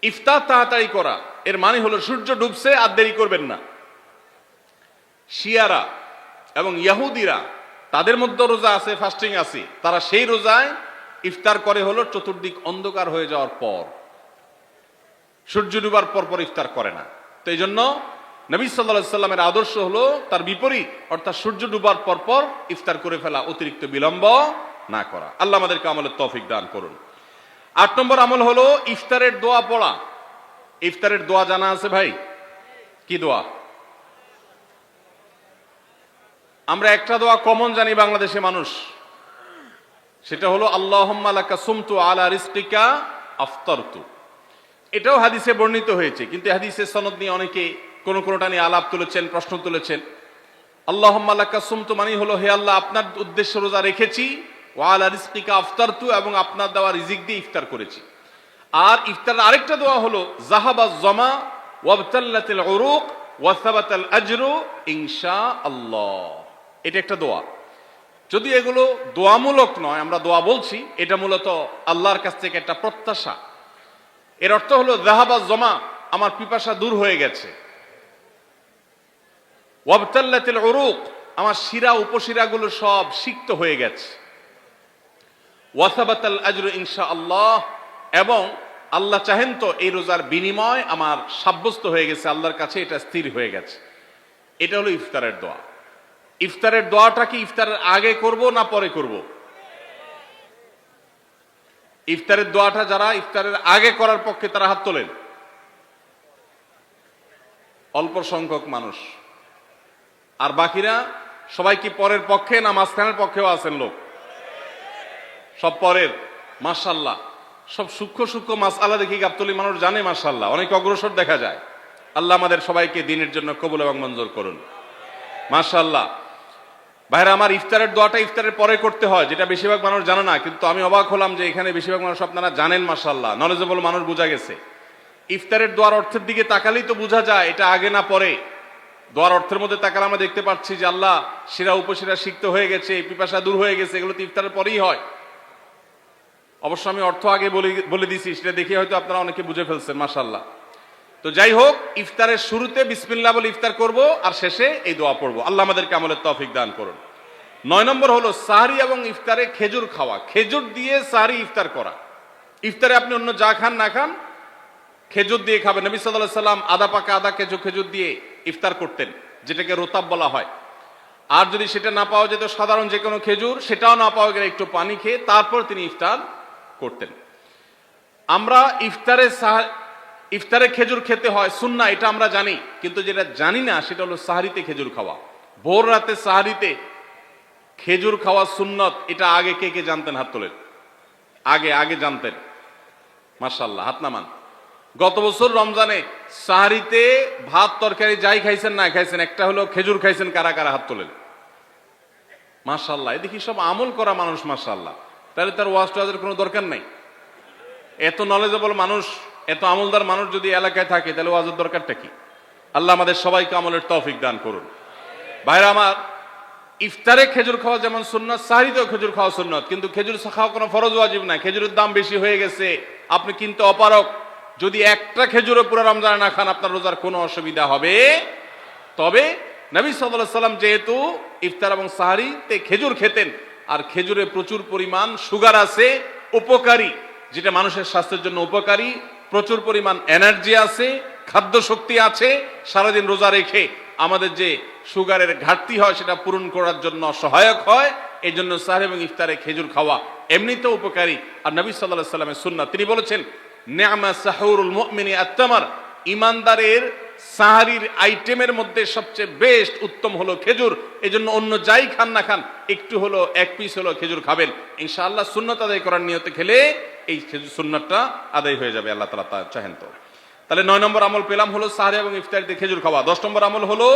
ইফতার তাড়াতাড়ি করা এর মানে হলো সূর্য ডুবছে আর দেরি করবেন না। শিয়ারা এবং ইহুদিরা, তাদের মধ্যে রোজা আছে, ফাস্টিং আছে, তারা সেই রোজায় ইফতার করে হলো চতুর্দিক অন্ধকার হয়ে যাওয়ার পর, সূর্য ডুবার পর পর ইফতার করে না। তো এই জন্য নবী সাল্লাল্লাহু আলাইহি সাল্লামের আদর্শ হলো তার বিপরীত, অর্থাৎ সূর্য ডুবার পর পর ইফতার করে ফেলা, অতিরিক্ত বিলম্ব না করা। আল্লাহ আমাদেরকে আমলের তৌফিক দান করুন। 8 নম্বর আমল হলো ইফতারের দোয়া পড়া। ইফতারের দোয়া জানা আছে ভাই? কি দোয়া? আমরা একটা দোয়া কমন জানি বাংলাদেশে মানুষ, সেটা হলো আল্লাহুম্মা লাকা সুমতু আলা রিজকিকা আফতারতু। এটাও হাদিসে বর্ণিত হয়েছে, কিন্তু হাদিসের সনদ নিয়ে অনেকে কোনটা নিয়ে আলাপ তুলেছেন, প্রশ্ন তুলেছেন। আল্লাহুম্মা লাকা সুমতু মানে হলো, হে আল্লাহ, আপনার উদ্দেশ্যে রোজা রেখেছি, ওয়া আলা রিজকিকা আফতারতু, এবং আপনার দেওয়া রিজিক দিয়ে ইফতার করেছি। আর ইফতারের আরেকটা দোয়া হলো যাহাবাজ জামা ওয়াবতাল্লাতিল উরুক ওয়া সাবাতাল আজরু ইনশাআল্লাহ। এটা একটা দোয়া। যদি এগুলো দোয়ামূলক নয়, আমরা দোয়া বলছি, এটা মূলত আল্লাহর কাছ থেকে একটা প্রত্যাশা। এর অর্থ হলো যাহাবাজ জামা, আমার পিপাসা দূর হয়ে গেছে। ওয়াবতাল্লাতিল উরুক, আমার শিরা উপশিরাগুলো সব সিক্ত হয়ে গেছে। ওয়া সাবাতাল আজরু ইনশাআল্লাহ, এবং আল্লাহ চাহেন তো এই রোজার বিনিময় আমার সাব্যস্ত হয়ে গেছে, আল্লাহর কাছে এটা স্থির হয়ে গেছে। এটা হলো ইফতারের দোয়া। ইফতারের দোয়াটা কি ইফতারের আগে করব না পরে করব? ইফতারের দোয়াটা যারা ইফতারের আগে করার পক্ষে তারা হাত তোলেন। অল্প সংখ্যক মানুষ। আর বাকিরা সবাই কি পরের পক্ষে না মাঝখানের পক্ষেও আছেন লোক? সব পরের। মাশাআল্লাহ, সব সূক্ষ্ম সূক্ষ্ম মাসআলা দেখি গাবতলী মানুষ জানে, মাশাআল্লাহ, অনেক অগ্রসর দেখা যায়। আল্লাহ আমাদের সবাইকে দ্বীনের জন্য কবুল এবং মঞ্জুর করুন, মাশাআল্লাহ। ভাইরা আমার, ইফতারের দোয়াটা ইফতারের পরে করতে হয়, যেটা বেশিরভাগ মানুষ জানে না, কিন্তু আমি অবাক হলাম যে এখানে বেশিরভাগ মানুষ আপনারা জানেন, মাশাআল্লাহ, নলেজেবল মানুষ, বোঝা গেছে। ইফতারের দোয়ার অর্থের দিকে তাকালেই তো বোঝা যায় এটা আগে না পরে। দোয়ার অর্থের মধ্যে তাকালে আমরা দেখতে পাচ্ছি যে আল্লাহ শিরা উপশিরা সিক্ত হয়ে গেছে, পিপাসা দূর হয়ে গেছে, এগুলো তো ইফতারের পরেই হয়। অবশ্য আমি অর্থ আগে বলে দিছি, সেটা দেখে হয়তো আপনারা অনেকে বুঝে ফেলছেন, মাশাআল্লাহ। তো যাই হোক, ইফতারের শুরুতে বিসমিল্লাহ বলে ইফতার করব, আর শেষে এই দোয়া পড়বো। আল্লাহ আমাদেরকে আমলের তৌফিক দান করুন। 9 নম্বর হলো সাহরি এবং ইফতারে খেজুর খাওয়া। খেজুর দিয়ে সাহরি ইফতার করা। ইফতারে আপনি অন্য যা খান না খান, খেজুর দিয়ে খাবেন। নবী সাল্লাল্লাহু আলাইহি সাল্লাম আদা পাকা আদা খেজুর দিয়ে ইফতার করতেন, যেটাকে রোতাব বলা হয়। আর যদি সেটা না পাওয়া যেত, সাধারণ যে কোনো খেজুর, সেটাও না পাওয়া গেলে একটু পানি খেয়ে তারপর তিনি ইফতার করতেন। আমরা ইফতারে খেজুর খেতে হয় সুন্নাহ, এটা আমরা জানি, কিন্তু যেটা জানি না সেটা হলো সাহরিতে খেজুর খাওয়া। ভোর রাতে সাহরিতে খেজুর খাওয়া সুন্নত। এটা আগে কে কে জানতেন? হাত তোলেন। আগে জানতেন, মাশাআল্লাহ, হাত নামান। গত বছর রমজানে সাহরিতে ভাত তরকারি যাই খাইছেন না খাইছেন, একটা হলো খেজুর খাইছেন, কারা কারা হাত তোলেন? মাশাআল্লাহ, এদিকে সব আমল করা মানুষ, মাশাআল্লাহ। তাহলে তার ওয়াজ টোয়াজের কোনো দরকার নাই। এত নলেজেবল মানুষ, এত আমলদার মানুষ যদি এলাকায় থাকে, তাহলে ওয়াজের দরকারটা কি? আল্লাহ আমাদের সবাইকে আমলের তৌফিক দান করুন। ভাইরা আমার, ইফতারে খেজুর খাওয়া যেমন সুন্নাত, সাহরিতেও খেজুর খাওয়া সুন্নাত, কিন্তু খেজুর খাওয়া কোনো ফরজ ওয়াজিব না। খেজুরের দাম বেশি হয়ে গেছে, আপনি কিনতে অপারক। যদি একটা খেজুরও পুরো রমজানে না খান, আপনার রোজার কোনো অসুবিধা হবে। তবে নবী সাল্লাল্লাহু আলাইহি সাল্লাম যেহেতু ইফতার এবং সাহরিতে খেজুর খেতেন, আর খেজুরে প্রচুর পরিমাণ সুগার আছে, উপকারী, যেটা মানুষের স্বাস্থ্যের জন্য উপকারী, প্রচুর পরিমাণ এনার্জি আছে, খাদ্য শক্তি আছে, সারাদিন রোজা রেখে আমাদের যে সুগারের ঘাটতি হয় সেটা পূরণ করার জন্য সহায়ক হয়। এই জন্য সাহরি এবং ইফতারে খেজুর খাওয়া এমনিতেও উপকারী। আর নবী সাল্লাল্লাহু আলাইহি সাল্লামের সুন্নাত, তিনি বলেছেন, নি'মা সাহুরুল মুমিনি আত-তামার, ইমানদারের সাহারির আইটেমের মধ্যে সবচেয়ে বেস্ট, উত্তম হলো খেজুর। এই জন্য অন্য যাই খান না খান, একটু হলো, এক পিস হলো খেজুর খাবেন, ইনশাআল্লাহ সুন্নাত আদায় করার নিয়তে খেলে এই খেজুর সুন্নাতটা আদায় হয়ে যাবে, আল্লাহ তাআলা তা চাহেন তো। তাহলে 9 নম্বর আমল পেলাম হলো সাহরি এবং ইফতারিতে খেজুর খাওয়া। 10 নম্বর আমল হলো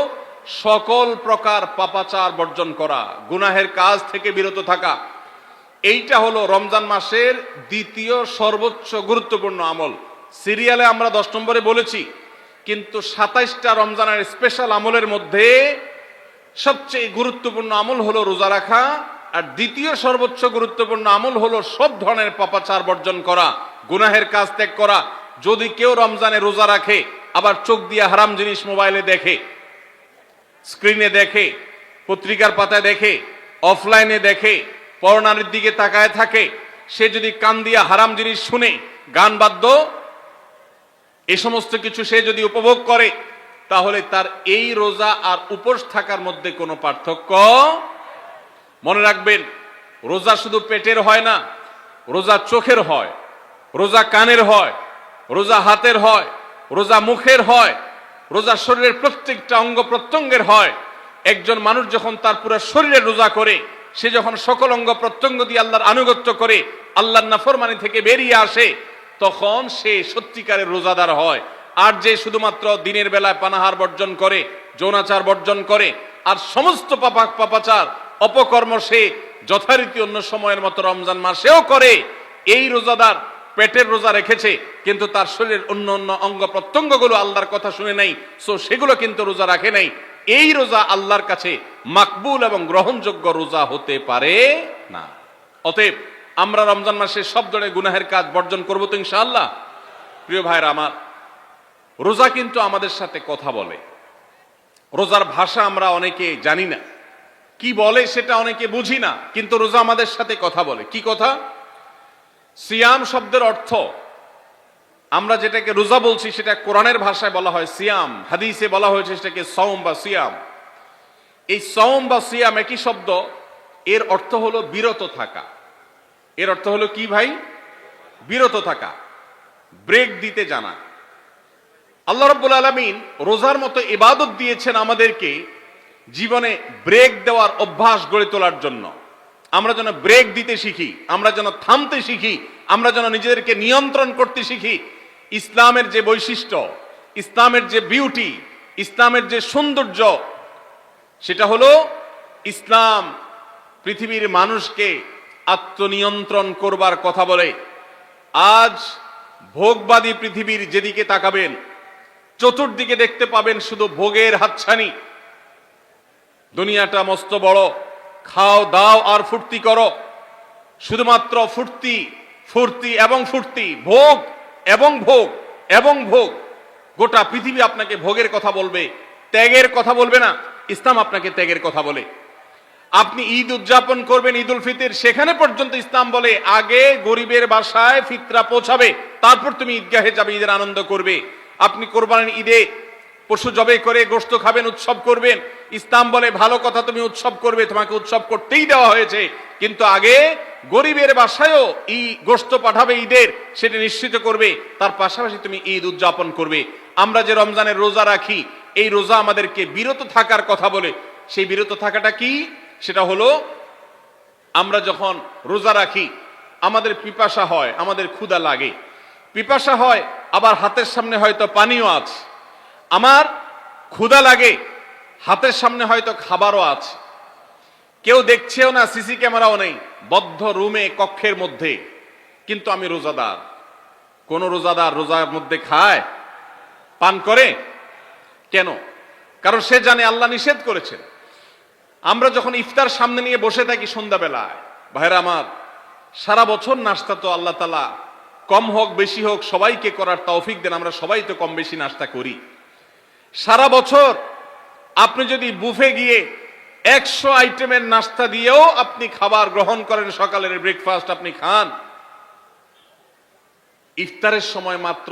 সকল প্রকার পাপাচার বর্জন করা, গুনাহের কাজ থেকে বিরত থাকা। এইটা হলো রমজান মাসের দ্বিতীয় সর্বোচ্চ গুরুত্বপূর্ণ আমল। সিরিয়ালে আমরা 10 নম্বরে বলেছি, কিন্তু 27টা রমজানের স্পেশাল আমলের মধ্যে সবচেয়ে গুরুত্বপূর্ণ আমল হলো রোজা রাখা, আর দ্বিতীয় সর্বোচ্চ গুরুত্বপূর্ণ আমল হলো সব ধরনের পাপাচার বর্জন করা, গুনাহের কাজ ত্যাগ করা। যদি কেউ রমজানে রোজা রাখে, আবার চোখ দিয়ে হারাম জিনিস মোবাইলে দেখে, স্ক্রিনে দেখে, পত্রিকার পাতায় দেখে, অফলাইনে দেখে, পরনারীর দিকে তাকায় থাকে, সে যদি কান দিয়া হারাম জিনিস শুনে, গান বাদ্য, এই সমস্ত কিছু সে যদি উপভোগ করে, তাহলে তার এই রোজা আর উপোস থাকার মধ্যে কোনো পার্থক্য। মনে রাখবেন, রোজা শুধু পেটের হয় না, রোজা চোখের হয়, রোজা কানের হয়, রোজা হাতের হয়, রোজা মুখের হয়, রোজা শরীরের প্রত্যেকটা অঙ্গ প্রত্যঙ্গের হয়। একজন মানুষ যখন তার পুরো শরীরে রোজা করে, সে যখন সকল অঙ্গ প্রত্যঙ্গ দিয়ে আল্লাহর আনুগত্য করে, আল্লাহর নাফরমানি থেকে বেরিয়ে আসে, তখন সে সত্যিকারের রোজাদার হয়। আর যে শুধুমাত্র দিনের বেলায় পানাহার বর্জন করে, যৌনাচার বর্জন করে, আর সমস্ত পাপাচার অপকর্ম সে যথারীতি অন্য সময়ের মতো রমজান মাসেও করে, এই রোজাদার পেটের রোজা রেখেছে কিন্তু তার শরীরের অন্য অন্য অঙ্গ প্রত্যঙ্গগুলো আল্লাহর কথা শুনে নাই, সো সেগুলো কিন্তু রোজা রাখে নাই। এই রোজা আল্লাহর কাছে মাকবুল এবং গ্রহণযোগ্য রোজা হতে পারে না। অতএব আমরা রমজান মাসে সব ধরনের গুনাহের কাজ বর্জন করবো তো ইনশাআল্লাহ। প্রিয় ভাইরা আমার, রোজা কিন্তু আমাদের সাথে কথা বলে। রোজার ভাষা আমরা অনেকে জানি না, কি বলে সেটা অনেকে বুঝি না, কিন্তু রোজা আমাদের সাথে কথা বলে। কি কথা? সিয়াম শব্দের অর্থ, আমরা যেটাকে রোজা বলছি সেটা কোরআনের ভাষায় বলা হয় সিয়াম, হাদিসে বলা হয়েছে সেটাকে সওম বা সিয়াম। এই সওম বা সিয়াম একই শব্দ, এর অর্থ হলো বিরত থাকা। এর অর্থ হলো কি ভাই? বিরত থাকা, ব্রেক দিতে জানা। আল্লাহ রাব্বুল আলামিন রোজার মতো ইবাদত দিয়েছেন আমাদেরকে জীবনে ব্রেক দেওয়ার অভ্যাস গড়ে তোলার জন্য। আমরা যেন ব্রেক দিতে শিখি, আমরা যেন থামতে শিখি, আমরা যেন নিজেদেরকে নিয়ন্ত্রণ করতে শিখি। ইসলামের যে বৈশিষ্ট্য, ইসলামের যে বিউটি, ইসলামের যে সৌন্দর্য, সেটা হলো ইসলাম পৃথিবীর মানুষকে আত্মনিয়ন্ত্রণ করবার কথা বলে। আজ ভোগবাদী পৃথিবীর যেদিকে তাকাবেন, চতুর্দিকে দেখতে পাবেন শুধু ভোগের হাতছানি। দুনিয়াটা মস্ত বড়, খাও দাও আর ফুর্তি করো, শুধুমাত্র ফুর্তি ফুর্তি এবং ফুর্তি, ভোগ এবং ভোগ এবং ভোগ। গোটা পৃথিবী আপনাকে ভোগের কথা বলবে, ত্যাগের কথা বলবে না। ইসলাম আপনাকে ত্যাগের কথা বলে। আপনি ঈদ উদযাপন করবেন, ঈদ উল ফিতর, সেখানে পর্যন্ত ইসলাম বলে আগে গরিবের বাসায় ফিতরা পৌঁছাবে, তারপর তুমি ঈদগাহে যাবে, ঈদের আনন্দ করবে। আপনি কোরবানির ঈদে পশু জবাই করে গোশত খাবেন, উৎসব করবেন। ইসলাম বলে ভালো কথা, তুমি উৎসব করবে, তোমাকে উৎসব করতেই দেওয়া হয়েছে, কিন্তু আগে গরিবের বাসায়ও গোশত পাঠাবে ঈদের, সেটা নিশ্চিত করবে, তার পাশাপাশি তুমি ঈদ উদযাপন করবে। আমরা যে রমজানের রোজা রাখি, এই রোজা আমাদেরকে বিরত থাকার কথা বলে। সেই বিরত থাকাটা কি? সেটা হলো আমরা যখন রোজা রাখি আমাদের পিপাসা হয়, আমাদের ক্ষুধা লাগে, পিপাসা হয়, আবার হাতের সামনে হয়তো পানিও আছে। আমার ক্ষুধা লাগে, হাতের সামনে হয়তো খাবারও আছে, কেউ দেখছেও না, সিসি ক্যামেরাও নেই, বদ্ধ রুমে কক্ষের মধ্যে, কিন্তু আমি রোজাদার। কোন রোজাদার রোজার মধ্যে খায়, পান করে? কেন? কারণ সে জানে আল্লাহ নিষেধ করেছেন। আমরা যখন ইফতার সামনে নিয়ে বসে থাকি সন্ধ্যাবেলায়, ভাইরা আমার, সারা বছর নাস্তা তো আল্লাহ তাআলা কম হোক বেশি হোক সবাইকে করার তৌফিক দেন, আমরা সবাই তো কম বেশি নাস্তা করি। সারা বছর আপনি যদি বুফে গিয়ে 100 আইটেমের নাস্তা দিয়েও আপনি খাবার গ্রহণ করেন, সকালের ব্রেকফাস্ট আপনি খান, ইফতারের সময় মাত্র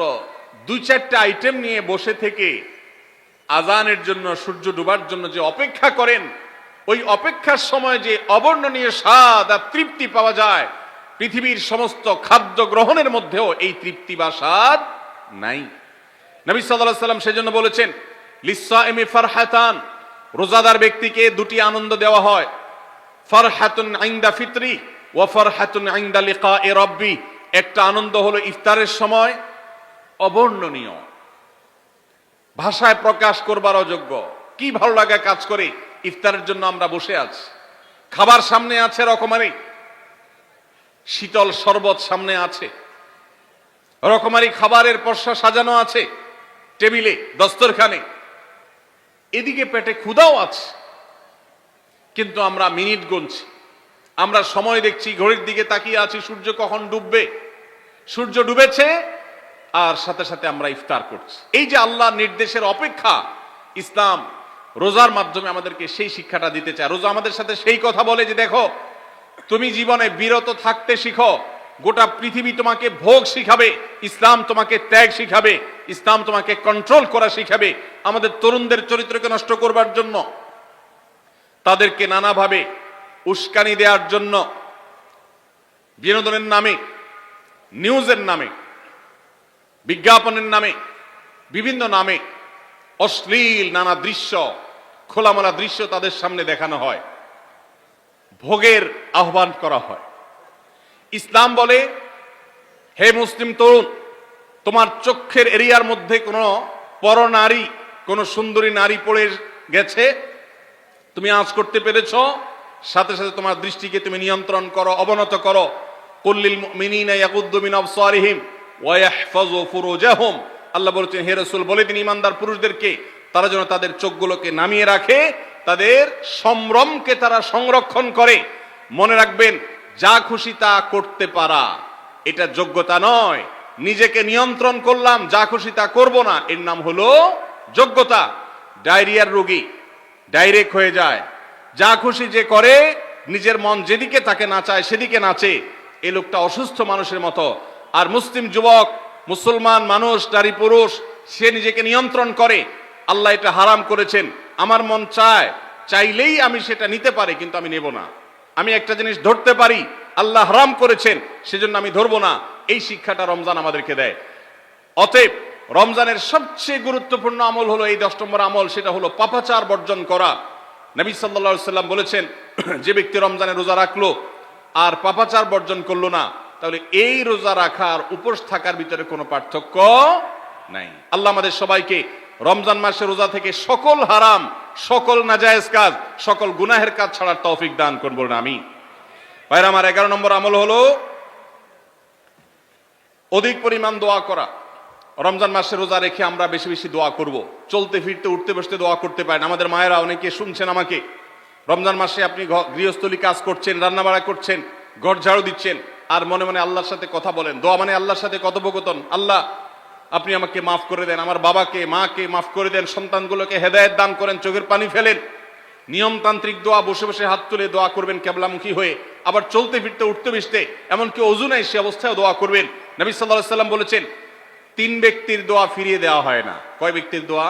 2-4টা আইটেম নিয়ে বসে থেকে আজানের জন্য, সূর্য ডুবার জন্য যে অপেক্ষা করেন, ওই অপেক্ষার সময় যে অবর্ণনীয় স্বাদ আর তৃপ্তি পাওয়া যায়, পৃথিবীর সমস্ত খাদ্য গ্রহণের মধ্যেও এই তৃপ্তি বা স্বাদ নাই। নবী সাল্লাল্লাহু আলাইহি ওয়াসাল্লাম সেজন্য বলেছেন, লিসসাইমি ফারহাতান, রোজাদার ব্যক্তিকে দুটি আনন্দ দেওয়া হয়, ফারহাতুন ইনদা ফিতরি ওয়া ফারহাতুন ইনদা লিকাই রাব্বি। একটা আনন্দ হলো ইফতারের সময়, অবর্ণনীয়, ভাষায় প্রকাশ করবার অযোগ্য। কি ভালো লাগা কাজ করে, ইফতারের জন্য আমরা বসে আছি, খাবার সামনে আছে, রকমারি শীতল শরবত সামনে আছে, রকমারি খাবারের পসরা সাজানো আছে টেবিলে, দস্তরখানে, এদিকে পেটে ক্ষুধাও আছে, কিন্তু আমরা মিনিট গুনছি, আমরা সময় দেখছি, ঘড়ির দিকে তাকিয়ে আছি, সূর্য কখন ডুববে। সূর্য ডুবেছে আর সাথে সাথে আমরা ইফতার করছি। এই যে আল্লাহর নির্দেশের অপেক্ষা, ইসলাম রোজার মাধ্যমে আমাদেরকে সেই শিক্ষাটা দিতে চায়। রোজা আমাদের সাথে সেই কথা বলে যে দেখো, তুমি জীবনে বিরত থাকতে শিখো, গোটা পৃথিবী তোমাকে ভোগ শিখাবে, ইসলাম তোমাকে ত্যাগ শিখাবে, ইসলাম তোমাকে কন্ট্রোল করা শিখাবে। আমাদের তরুণদের চরিত্রকে নষ্ট করবার জন্য, তাদেরকে নানাভাবে উস্কানি দেওয়ার জন্য, বিনোদনের নামে, নিউজের নামে, বিজ্ঞাপনের নামে বিভিন্ন নামে অশ্লীল নানা দৃশ্য, খোলামেলা দৃশ্য তাদের সামনে দেখানো হয়, ভোগের আহ্বান করা হয়। ইসলাম বলে, হে মুসলিম তরুণ, তোমার চোখের এরিয়ার মধ্যে কোনো পরনারী, কোন সুন্দরী নারী পড়ে গেছে, তুমি আঁচ করতে পেরেছ, সাথে সাথে তোমার দৃষ্টিকে তুমি নিয়ন্ত্রণ করো, অবনত করো। কুল্লিল মুমিনিনা ইয়াগুদ্দু মিন আবসারিহিম ওয়া ইয়াহফাযু ফুরুজাহুম। আল্লাহ বলেছেন, হে রাসূল বলে দিন ইমানদার পুরুষদেরকে তারা যেন তাদের চোখগুলোকে নামিয়ে রাখে, তাদের সম্ভ্রমকে তারা সংরক্ষণ করে। মনে রাখবেন, যা খুশি তা করতে পারা এটা যোগ্যতা নয়। নিজেকে নিয়ন্ত্রণ করলাম, যা খুশি তা করব না, এর নাম হলো যোগ্যতা। ডায়রিয়ার রোগী ডাইরেক্ট হয়ে যায়, যা খুশি যে করে, নিজের মন যেদিকে তাকে নাচায় সেদিকে নাচে, এই লোকটা অসুস্থ মানুষের মতো। আর মুসলিম যুবক, মুসলমান মানুষ, নারী পুরুষ, সে নিজেকে নিয়ন্ত্রণ করে। আল্লাহ এটা হারাম করেছেন, আমার মন চায়, চাইলেই আমি সেটা নিতে পারি, কিন্তু আমি নেব না। আমি একটা জিনিস ধরতে পারি, আল্লাহ হারাম করেছেন, সেজন্য আমি ধরবো না। এই শিক্ষাটা রমজান আমাদেরকে দেয়। অতএব রমজানের সবচেয়ে গুরুত্বপূর্ণ আমল হলো এই 10 নম্বর আমল, সেটা হলো পাপাচার বর্জন করা। নবী সাল্লাল্লাহু আলাইহি সাল্লাম বলেছেন, যে ব্যক্তি রমজানে রোজা রাখলো আর পাপাচার বর্জন করলো না, তাহলে এই রোজা রাখার উপোস থাকার ভিতরে কোনো পার্থক্য নাই। আল্লাহ আমাদের সবাইকে রমজান মাসে রোজা থেকে সকল হারাম, সকল নাজায়েজ কাজ, সকল গুনাহের কাজ ছাড়ার তৌফিক দান করুন, বলুন আমিন। ভাইরা আমার, 11 নম্বর আমল হলো অধিক পরিমাণ দোয়া করা। রমজান মাসে রোজা রেখে আমরা বেশি বেশি দোয়া করব। চলতে ফিরতে উঠতে বসতে দোয়া করতে পারেন। আমাদের মায়েরা অনেকে শুনছেন আমাকে, রমজান মাসে আপনি গৃহস্থলী কাজ করছেন, রান্না বাড়া করছেন, ঘর ঝাড়ু দিচ্ছেন, আর মনে মনে আল্লাহর সাথে কথা বলেন। দোয়া মানে আল্লাহর সাথে কথোপকথন। আল্লাহ, আপনি আমাকে মাফ করে দেন, আমার বাবাকে মাকে মাফ করে দেন, সন্তানগুলোকে হেদায়েত দান করেন, চোখের পানি ফেলেন। নিয়মতান্ত্রিক দোয়া, বসে বসে হাত তুলে দোয়া করবেন কেবলামুখী হয়ে, আবার চলতে ফিরতে উঠতে বসতে, এমনকি ওযু নাই সে অবস্থায় দোয়া করবেন। নবী সাল্লাল্লাহু আলাইহি সাল্লাম বলেছেন, 3 ব্যক্তির দোয়া ফিরিয়ে দেওয়া হয় না। কয় ব্যক্তির দোয়া?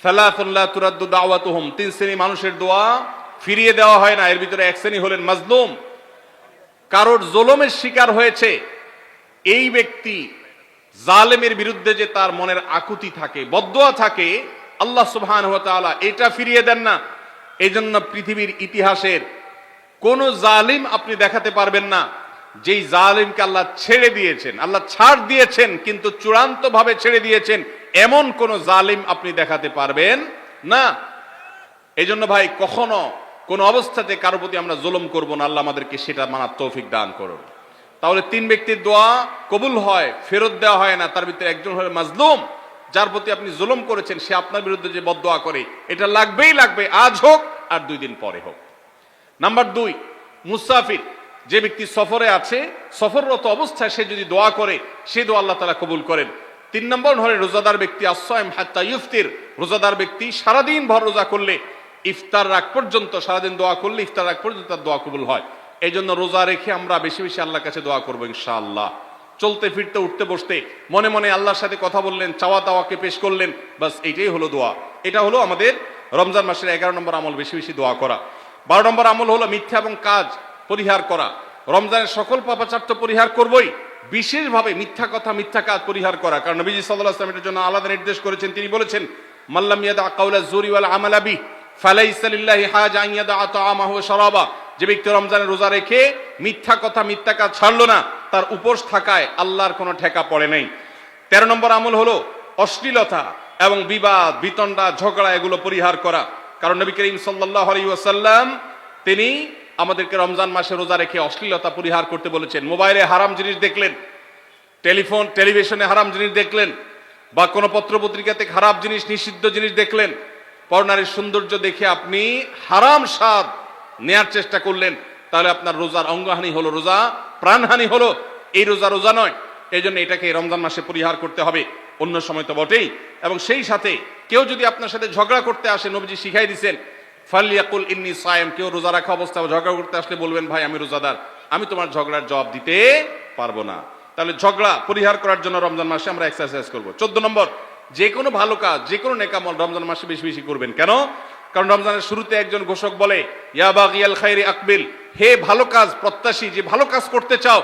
সালাতুন লা তুরাদ্দু দাওয়াতুহুম, 3 শ্রেণী মানুষের দোয়া ফিরিয়ে দেওয়া হয় না। এর ভিতরে এক শ্রেণী হলেন মাজলুম, কারোর জুলুমের শিকার হয়েছে। এই ব্যক্তি জালেমের বিরুদ্ধে যে তার মনের আকুতি থাকে, বদদোয়া থাকে, আল্লাহ সুবহানাহু ওয়া তাআলা এটা ফিরিয়ে দেন না। এই জন্য পৃথিবীর ইতিহাসের কোন জালিম আপনি দেখাতে পারবেন না যেই জালিমকে আল্লাহ ছেড়ে দিয়েছেন, আল্লাহ ছাড় দিয়েছেন কিন্তু চূড়ান্ত ভাবে ছেড়ে দিয়েছেন, এমন কোন জালিম আপনি দেখাতে পারবেন না। এই জন্য ভাই, কখনো কোন অবস্থাতে কারো প্রতি আমরা জুলুম করব না। আল্লাহ আমাদেরকে সেটা মানার তৌফিক দান করুন। তাহলে 3 ব্যক্তির দোয়া কবুল হয়, ফেরত দেওয়া হয় না। তার ভিতরে একজন হলো মাজলুম, যার প্রতি আপনি জুলুম করেছেন, সে আপনার বিরুদ্ধে যে বদদোয়া করে, এটা লাগবেই লাগবে, আজ হোক আর 2 দিন পরে হোক। নাম্বার 2, মুসাফির, যে ব্যক্তি সফরে আছে, সফররত অবস্থায় সে যদি দোয়া করে, সে দোয়া আল্লাহ তাআলা কবুল করেন। 3 নম্বর হলো রোজাদার ব্যক্তি, আসসাইম হাত্তা ইফতির, রোজাদার ব্যক্তি সারাদিন ভর রোজা করলে, ইফতার রাগ পর্যন্ত, সারাদিন দোয়া করলে ইফতার রাগ পর্যন্ত তার দোয়া কবুল হয়। এই জন্য রোজা রেখে আমরা বেশি বেশি আল্লাহর কাছে দোয়া করবো ইনশাআল্লাহ। চলতে ফিরতে উঠতে বসতে মনে মনে আল্লাহর সাথে কথা বললেন, চাওয়া দাওয়াকে পেশ করলেন, বাস এইটাই হলো দোয়া। এটা হলো আমাদের রমজান মাসের 11 নম্বর আমল, বেশি বেশি দোয়া করা। 12 নম্বর আমল হলো মিথ্যা এবং কাজ পরিহার করা। রমজানের সকল পাপাচার তো পরিহার করবই, বিশেষভাবে মিথ্যা কথা, মিথ্যা কাজ পরিহার করা। কারণ নবীজি সাল্লাল্লাহু আলাইহি ওয়াসাল্লাম এর জন্য আলাদা নির্দেশ করেছেন। তিনি বলেছেন, মাল্লাম ইয়াদা কাওলা যুরি ওয়াল আমালা বিহি ফালাইসা লিল্লাহি হাজা আন ইয়াদা তাআমাহু ওয়া শারাবা। যে ব্যক্তি রমজানে রোজা রেখে মিথ্যা কথা, মিথ্যা কাজ ছাড়লো না, তার উপোস থাকায় আল্লাহর কোনো ঠেকা পড়ে নাই। 13 নম্বর আমল হলো অশ্লীলতা এবং বিবাদ, বিতণ্ডা, ঝগড়া, এগুলো পরিহার করা। কারণ নবী করিম সাল্লাল্লাহু আলাইহি ওয়াসাল্লাম তিনি আমাদেরকে রমজান মাসে রোজা রেখে অশ্লীলতা পরিহার করতে বলেছেন। মোবাইলে হারাম জিনিস দেখলেন, টেলিভিশনে হারাম জিনিস দেখলেন, বা কোনো পত্রপত্রিকাতে খারাপ জিনিস, নিষিদ্ধ জিনিস দেখলেন, পরনারীর সৌন্দর্য দেখে আপনি হারাম স্বাদ নেয়ার চেষ্টা করলেন, তাহলে আপনার রোজার অঙ্গহানি হলো, রোজা প্রাণহানি হলো। এই রোজা নয়। এই জন্য এটাকে রমজান মাসে পরিহার করতে হবে, অন্য সময় তো বটেই। এবং সেই সাথে কেউ যদি আপনার সাথে ঝগড়া করতে আসে, নবীজি শিখাই দিয়েছেন, ফালিয়াকুল ইন্নী সায়েম, কেউ রোজা রাখা অবস্থায় ঝগড়া করতে আসলে বলবেন, ভাই আমি রোজাদার, আমি তোমার ঝগড়ার জবাব দিতে পারবো না। তাহলে ঝগড়া পরিহার করার জন্য রমজান মাসে আমরা এক্সারসাইজ করব। 14 নম্বর, যে কোনো ভালো কাজ, যে কোনো নেকামল রমজান মাসে বেশি বেশি করবেন। কেন? কারণ রমজানের শুরুতে একজন ঘোষক বলে, ইয়া বাগিয়াল খাইরি আকবিল, হে ভালো কাজ প্রত্যাশী, যে ভালো কাজ করতে চাও,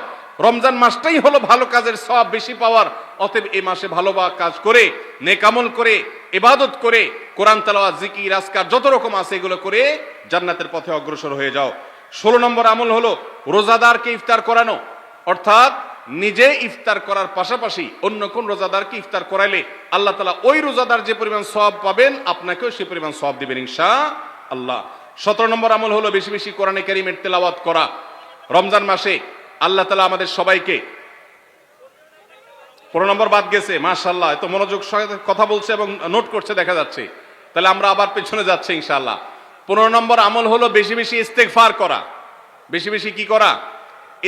রমজান মাসটাই হলো ভালো কাজের সওয়াব বেশি পাওয়ার অতএব এই মাসে ভালো কাজ করে, নেকামল করে, ইবাদত করে, কোরআন তেলাওয়াত, জিকির, আজকার যত রকম আছে এগুলো করে জান্নাতের পথে অগ্রসর হয়ে যাও। 16 নম্বর আমল হলো রোজাদারকে ইফতার করানো, অর্থাৎ নিজে ইফতার করার পাশাপাশি অন্য কোন রোজাদারকে ইফতার করাইলে আল্লাহ তাআলা ওই রোজাদার যে পরিমাণ সওয়াব পাবেন আপনাকেও সেই পরিমাণ সওয়াব দিবেন ইনশাআল্লাহ। 17 নম্বর আমল হলো বেশি বেশি কোরআনে কারীমের তেলাওয়াত করা। রমজান মাসে আল্লাহ তাআলা আমাদের সবাইকে, 15 নম্বর বাদ গেছে, মাশাআল্লাহ এত মনোযোগ সহকারে কথা বলছে এবং নোট করছে দেখা যাচ্ছে, তাহলে আমরা আবার পেছনে যাচ্ছি ইনশাআল্লাহ। 15 নম্বর আমল হলো বেশি বেশি ইস্তেগফার করা। বেশি বেশি কি করা?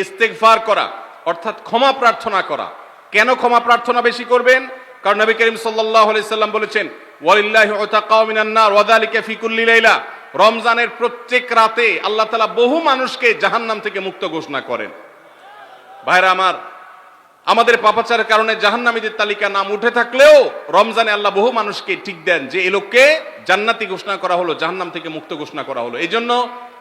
ইস্তেগফার করা, অর্থাৎ ক্ষমা প্রার্থনা করা। কেন ক্ষমা প্রার্থনা বেশি করবেন? কারণ নবী করিম সাল্লাল্লাহু আলাইহি সাল্লাম বলেছেন, ওয়ালিল্লাহি উতাকাউ মিনান নার ওয়া যালিকা ফি কুল্লি লাইলা। রমজানের প্রত্যেক রাতে আল্লাহ তাআলা বহু মানুষকে জাহান্নাম থেকে মুক্ত ঘোষণা করেন। ভাইরা আমার, আমাদের পাপাচারের কারণে জাহান্নামীদের তালিকা নাম উঠে থাকলেও রমজানে আল্লাহ বহু মানুষকে ঠিক দেন যে এই লোককে জান্নাতি ঘোষণা করা হলো, জাহান্নাম থেকে মুক্ত ঘোষণা করা হলো। এই জন্য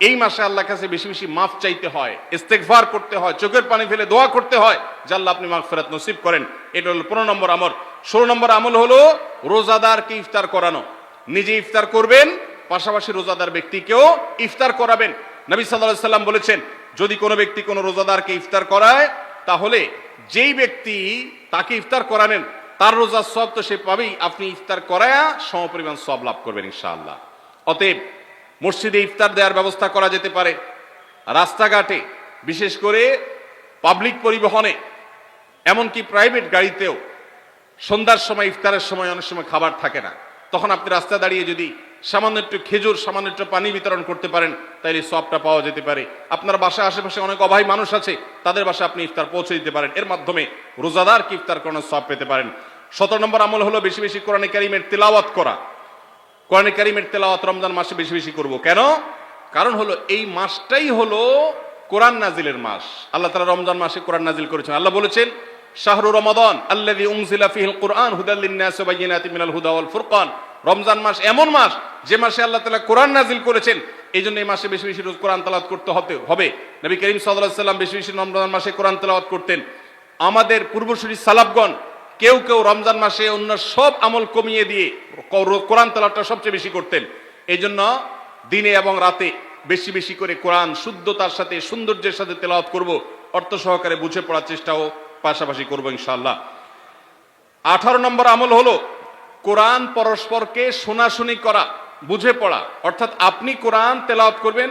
এই মাসে আল্লাহর কাছে বেশি বেশি মাফ চাইতে হয়, ইস্তেগফার করতে হয়, চোখের পানি ফেলে দোয়া করতে হয় যে আল্লাহ আপনি মাগফিরাত নসিব করেন। এটা হলো 15 নম্বর আমল। 16 নম্বর আমল হলো রোজাদারকে ইফতার করানো। নিজে ইফতার করবেন, পাশাপাশি রোজাদার ব্যক্তিকেও ইফতার করাবেন। নবী সাল্লাল্লাহু আলাইহি সাল্লাম বলেছেন, যদি কোনো ব্যক্তি কোনো রোজাদারকে ইফতার করায় তাহলে যেই ব্যক্তি তাকে ইফতার করানেন তার রোজার সওয়াব তো সে পাবেই, আপনি ইফতার করায়া সমপরিমাণ সওয়াব লাভ করবেন ইনশাআল্লাহ। অতএব মসজিদে ইফতার দেওয়ার ব্যবস্থা করা যেতে পারে, রাস্তাঘাটে, বিশেষ করে পাবলিক পরিবহনে, এমনকি প্রাইভেট গাড়িতেও সন্ধ্যার সময়, ইফতারের সময় অনেক সময় খাবার থাকে না, তখন আপনি রাস্তায় দাঁড়িয়ে যদি সামান্য একটু খেজুর, সামান্য একটু পানি বিতরণ করতে পারেন তাহলে সওয়াবটা পাওয়া যেতে পারে। আপনার বাসায় আশেপাশে অনেক অভাবী মানুষ আছে, তাদের বাসায় আপনি ইফতার পৌঁছে দিতে পারেন, এর মাধ্যমে রোজাদারকে ইফতার করানোর সওয়াব পেতে পারেন। 17 নম্বর আমল হলো বেশি বেশি কোরআনে কারীমের তেলাওয়াত করা। কোরআনে কারীমের তেলাওয়াত রমজান মাসে বেশি বেশি করব। কেন? কারণ হলো এই মাসটাই হলো কোরআন নাজিলের মাস। আল্লাহ তাআলা রমজান মাসে কোরআন নাজিল করেছেন। আল্লাহ বলেছেন, শাহরু রমাদান আল্লাযী উনজিলা ফীহিল কুরআন হুদাল লিন-নাস ওয়া বায়িনাতিন মিনাল হুদা ওয়াল ফুরকান। রমজান মাস এমন মাস যে মাসে আল্লাহ তাআলা কোরআন নাজিল করেছেন, এই জন্য এই মাসে বেশি বেশি রোজ কোরআন তেলাওয়াত করতে হবে। নবী করিম সাল্লাল্লাহু আলাইহি সাল্লাম বেশি বেশি রমজান মাসে কোরআন তেলাওয়াত করতেন। আমাদের পূর্বসূরি সালাফগণ কেউ কেউ রমজান মাসে অন্য সব আমল কমিয়ে দিয়ে কোরআন তেলাওয়াতটা সবচেয়ে বেশি করতেন। এই জন্য দিনে এবং রাতে বেশি বেশি করে কোরআন শুদ্ধতার সাথে, সৌন্দর্যের সাথে তেলাওয়াত করব, অর্থ সহকারে বুঝে পড়ার চেষ্টাও পাশাপাশি করব ইনশাআল্লাহ। 18 নম্বর আমল হলো কোরআন পরস্পরকে শোনাশুনি করা, বুঝে পড়া। অর্থাৎ আপনি কোরআন তেলাওয়াত করবেন,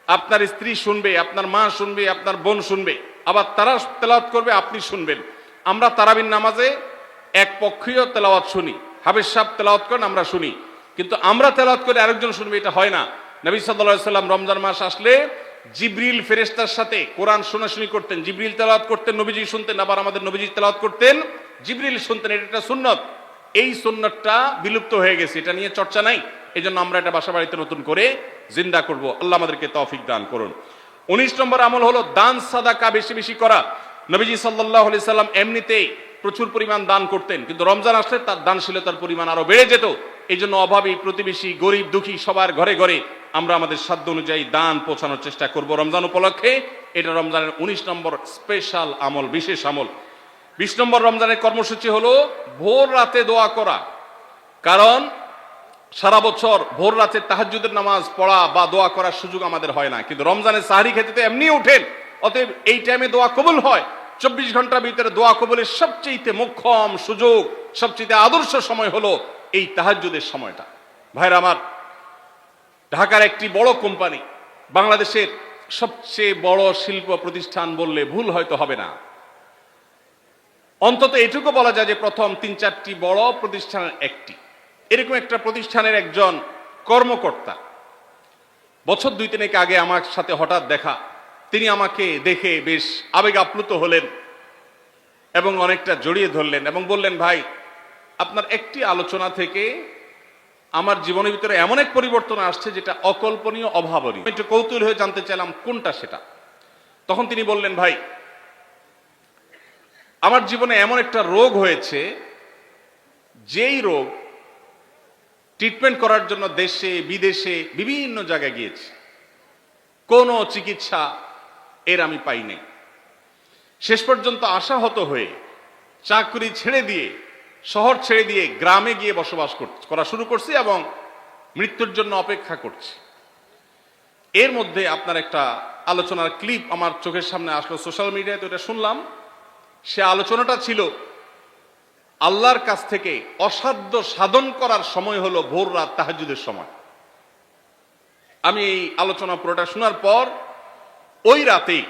আপনার স্ত্রী শুনবে, আপনার মা শুনবে, আপনার বোন শুনবে, আবার তারা তেলাওয়াত করবে, আপনি শুনবেন। আমরা তারাবির নামাজে এক পক্ষীয় তেলাওয়াত শুনি, হাফেজ সাহেব তেলাওয়াত করেন, আমরা শুনি, কিন্তু আমরা তেলাওয়াত করে আরেকজন শুনবে, এটা হয় না। নবী সাল্লাল্লাহু আলাইহি সাল্লাম রমজান মাস আসলে জিবরিল ফেরেশতার সাথে কোরআন শোনাশুনি করতেন। জিবরিল তেলাওয়াত করতেন, নবীজি শুনতেন, আবার আমাদের নবীজি তেলাওয়াত করতেন, জিবরিল শুনতেন। এটা একটা সুন্নত। এই সুন্নতটা বিলুপ্ত হয়ে গেছে, এটা নিয়ে চর্চা নাই। এই জন্য আমরা এটা বাসা বাড়িতে নতুন করে জিন্দা করব। আল্লাহ আমাদেরকে তৌফিক দান করুন। 19 নম্বর আমল হলো দান সাদাকা বেশি বেশি করা। নবীজি সাল্লাল্লাহু আলাইহি সাল্লাম এমনিতেই প্রচুর পরিমাণ দান করতেন, কিন্তু রমজান আসলে তার দানশীলতার পরিমাণ আরো বেড়ে যেত। এই জন্য অভাবী, প্রতিবেশী, গরিব, দুঃখী সবার ঘরে ঘরে আমরা আমাদের সাধ্য অনুযায়ী দান পৌঁছানোর চেষ্টা করব রমজান উপলক্ষে। এটা রমজানের 19 নম্বর স্পেশাল আমল, বিশেষ আমল। 20 নম্বর রমজানের কর্মসূচি হলো ভোর রাতে দোয়া করা। কারণ সারা বছর ভোর রাতে তাহাজ্জুদের নামাজ পড়া বা দোয়া করার সুযোগ আমাদের হয় না, কিন্তু রমজানের সাহরি খেতে তো এমনি উঠেন, অতএব এই টাইমে দোয়া কবুল হয়। 24 ঘন্টার ভিতরে দোয়া কবুলের সবচেয়ে মোক্ষম সুযোগ, সবচেয়ে আদর্শ সময় হলো এই তাহাজ্জুদের সময়টা। ভাইরা আমার, ঢাকার একটি বড় কোম্পানি, বাংলাদেশের সবচেয়ে বড় শিল্প প্রতিষ্ঠান বললে ভুল হয়তো হবে না, অন্তত এটুকু বলা যায় যে প্রথম 3-4টি বড় প্রতিষ্ঠানের একটি। এরকম একটা প্রতিষ্ঠানের একজন কর্মকর্তা বছর 2-3 আগে আমার সাথে হঠাৎ দেখা, তিনি আমাকে দেখে বেশ আবেগ আপ্লুত হলেন এবং অনেকটা জড়িয়ে ধরলেন এবং বললেন, ভাই আপনার একটি আলোচনা থেকে আমার জীবনের ভিতরে এমন এক পরিবর্তন আসছে যেটা অকল্পনীয়, অভাবনীয়। একটু কৌতূহল হয়ে জানতে চাইলাম কোনটা সেটা। তখন তিনি বললেন, ভাই আমার জীবনে এমন একটা রোগ হয়েছে, যেই রোগ ট্রিটমেন্ট করার জন্য দেশে বিদেশে বিভিন্ন জায়গায় গিয়েছি, কোনো চিকিৎসা এর আমি পাই নাই। শেষ পর্যন্ত আশাহত হয়ে চাকরি ছেড়ে দিয়ে, শহর ছেড়ে দিয়ে গ্রামে গিয়ে বসবাস করা শুরু করছি এবং মৃত্যুর জন্য অপেক্ষা করছি। এর মধ্যে আপনার একটা আলোচনার ক্লিপ আমার চোখের সামনে আসলো সোশ্যাল মিডিয়ায়, তো এটা শুনলাম। সে আলোচনাটা ছিল আল্লাহর কাছ থেকে অসাধ্য সাধন করার সময় হলো ভোর রাত তাহাজ্জুদের সময়। আমি এই আলোচনা পুরোটা শোনার পর ওই রাতেই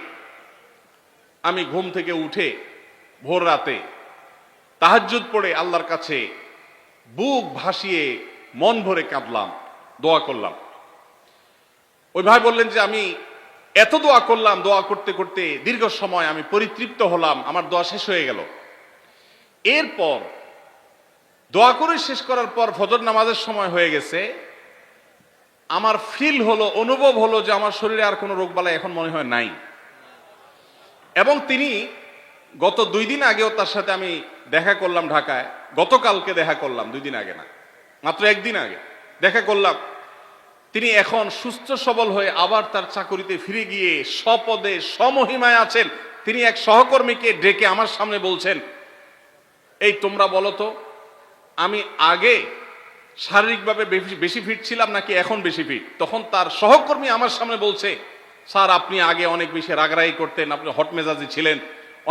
আমি ঘুম থেকে উঠে ভোর রাতে তাহাজ্জুদ পড়ে আল্লাহর কাছে বুক ভাসিয়ে মন ভরে কাঁদলাম, দোয়া করলাম। ওই ভাই বললেন যে আমি এত দোয়া করলাম, দোয়া করতে করতে দীর্ঘ সময় আমি পরিতৃপ্ত হলাম, আমার দোয়া শেষ হয়ে গেল। এরপর দোয়া করে শেষ করার পর ফজর নামাজের সময় হয়ে গেছে, আমার ফিল হলো, অনুভব হলো যে আমার শরীরে আর কোনো রোগবালাই এখন মনে হয় নাই। এবং তিনি গত 2 দিন আগেও তার সাথে আমি দেখা করলাম ঢাকায়, গতকালকে দেখা করলাম, 2 দিন আগে না, মাত্র 1 দিন আগে দেখা করলাম। তিনি এখন সুস্থ সবল হয়ে আবার তার চাকরিতে ফিরে গিয়ে স্বপদে সমহিমায় আছেন। তিনি এক সহকর্মীকে ডেকে আমার সামনে বলছেন, এই তোমরা বলো তো, আমি আগে শারীরিকভাবে বেশি ফিট ছিলাম নাকি এখন বেশি ফিট? তখন তার সহকর্মী আমার সামনে বলছে, স্যার আপনি আগে অনেক বেশি রাগারাগি করতেন, আপনি হট মেজাজি ছিলেন,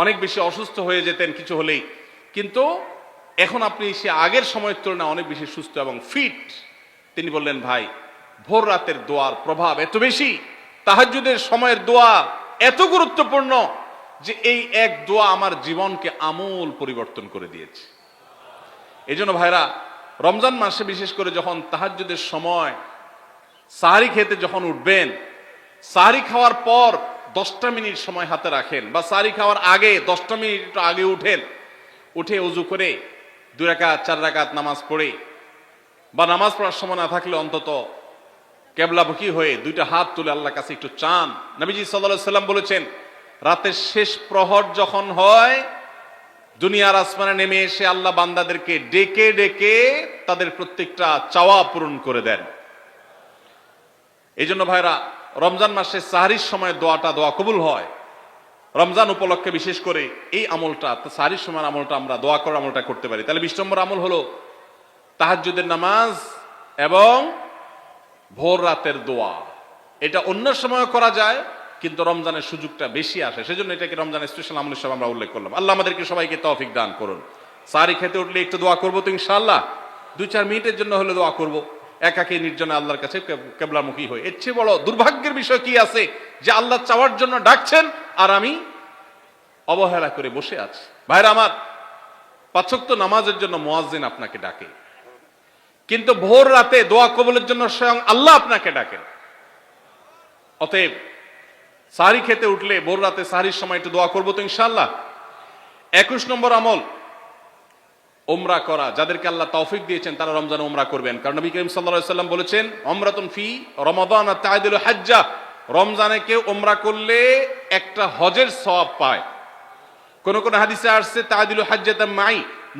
অনেক বেশি অসুস্থ হয়ে যেতেন কিছু হলেই, কিন্তু এখন আপনি সে আগের সময়ের তুলনায় অনেক বেশি সুস্থ এবং ফিট। তিনি বললেন, ভাই ভোর রাতের দোয়ার প্রভাব এত বেশি, তাহাজ্জুদের সময়ের দোয়া এত গুরুত্বপূর্ণ যে এই এক দোয়া আমার জীবনকে আমূল পরিবর্তন করে দিয়েছে। এই জন্য ভাইরা, রমজান মাসে বিশেষ করে যখন তাহাজ্জুদের সময় সাহারি খেতে যখন উঠবেন, সাহারি খাওয়ার পর 10টা মিনিট সময় হাতে রাখেন, বা সাহারি খাওয়ার আগে 10টা মিনিট একটু আগে উঠে উজু করে 2 রাকাত 4 রাকাত নামাজ পড়ে, বা নামাজ পড়ার সময় না থাকলে অন্তত কেবলামুখী হয়ে 2টা হাত তুলে আল্লাহর কাছে একটু চান। নবীজি সাল্লাল্লাহু আলাইহি সাল্লাম বলেছেন, রাতের শেষ প্রহর যখন হয়, দুনিয়ার আসমানে নেমে এসে আল্লাহ বান্দাদেরকে ডেকে ডেকে তাদের প্রত্যেকটা চাওয়া পূরণ করে দেন। এই জন্য ভাইরা, রমজান মাসে সাহারির সময় দোয়া কবুল হয়। রমজান উপলক্ষে বিশেষ করে এই আমলটা, সাহারির সময় আমলটা, আমরা দোয়া করার আমলটা করতে পারি। তাহলে 20 নম্বর আমল হলো তাহাজ্জুদের নামাজ এবং ভোর রাতের দোয়া। এটা অন্য সময় করা যায়, কিন্তু রমজানের সুযোগটা বেশি আসে, সেজন্য এটাকে রমজানের স্পেশাল আমল হিসেবে আমরা উল্লেখ করলাম। আল্লাহ আমাদেরকে সবাইকে তৌফিক দান করুন। সাহারি খেতে উঠলে একটু দোয়া করবো তো ইনশাআল্লাহ, 2-4 মিনিটের জন্য হলে দোয়া করবো, একাকী নির্জনে আল্লাহর কাছে কেবলামুখী হয়ে। এর চেয়ে বড় দুর্ভাগ্যের বিষয় কি আছে যে আল্লাহ চাওয়ার জন্য ডাকছেন আর আমি অবহেলা করে বসে আছি। ভাইরা আমার, 5 ওয়াক্ত নামাজের জন্য মুয়াজ্জিন আপনাকে ডাকে, কিন্তু ভোর রাতে দোয়া কবুলের জন্য স্বয়ং আল্লাহ আপনাকে ডাকেন। অতএব সাহারি খেতে উঠলে ভোর রাতে সাহারির সময় একটু দোয়া করবো তো ইনশাআল্লাহ। 21 নম্বর আমল উমরা করা। যাদেরকে আল্লাহ তৌফিক দিয়েছেন তারা রমজানে উমরা করবেন, কারণ নবী করিম সাল্লাল্লাহু আলাইহি ওয়াসাল্লাম বলেছেন, উমরাতুন ফি রমাদান তা'দিলু হাজ্জা। রমজানে কেউ উমরা করলে একটা হজের সওয়াব পায়। কোন কোন হাদিসে আসছে তা'দিলু হাজ্জাতাম মাই,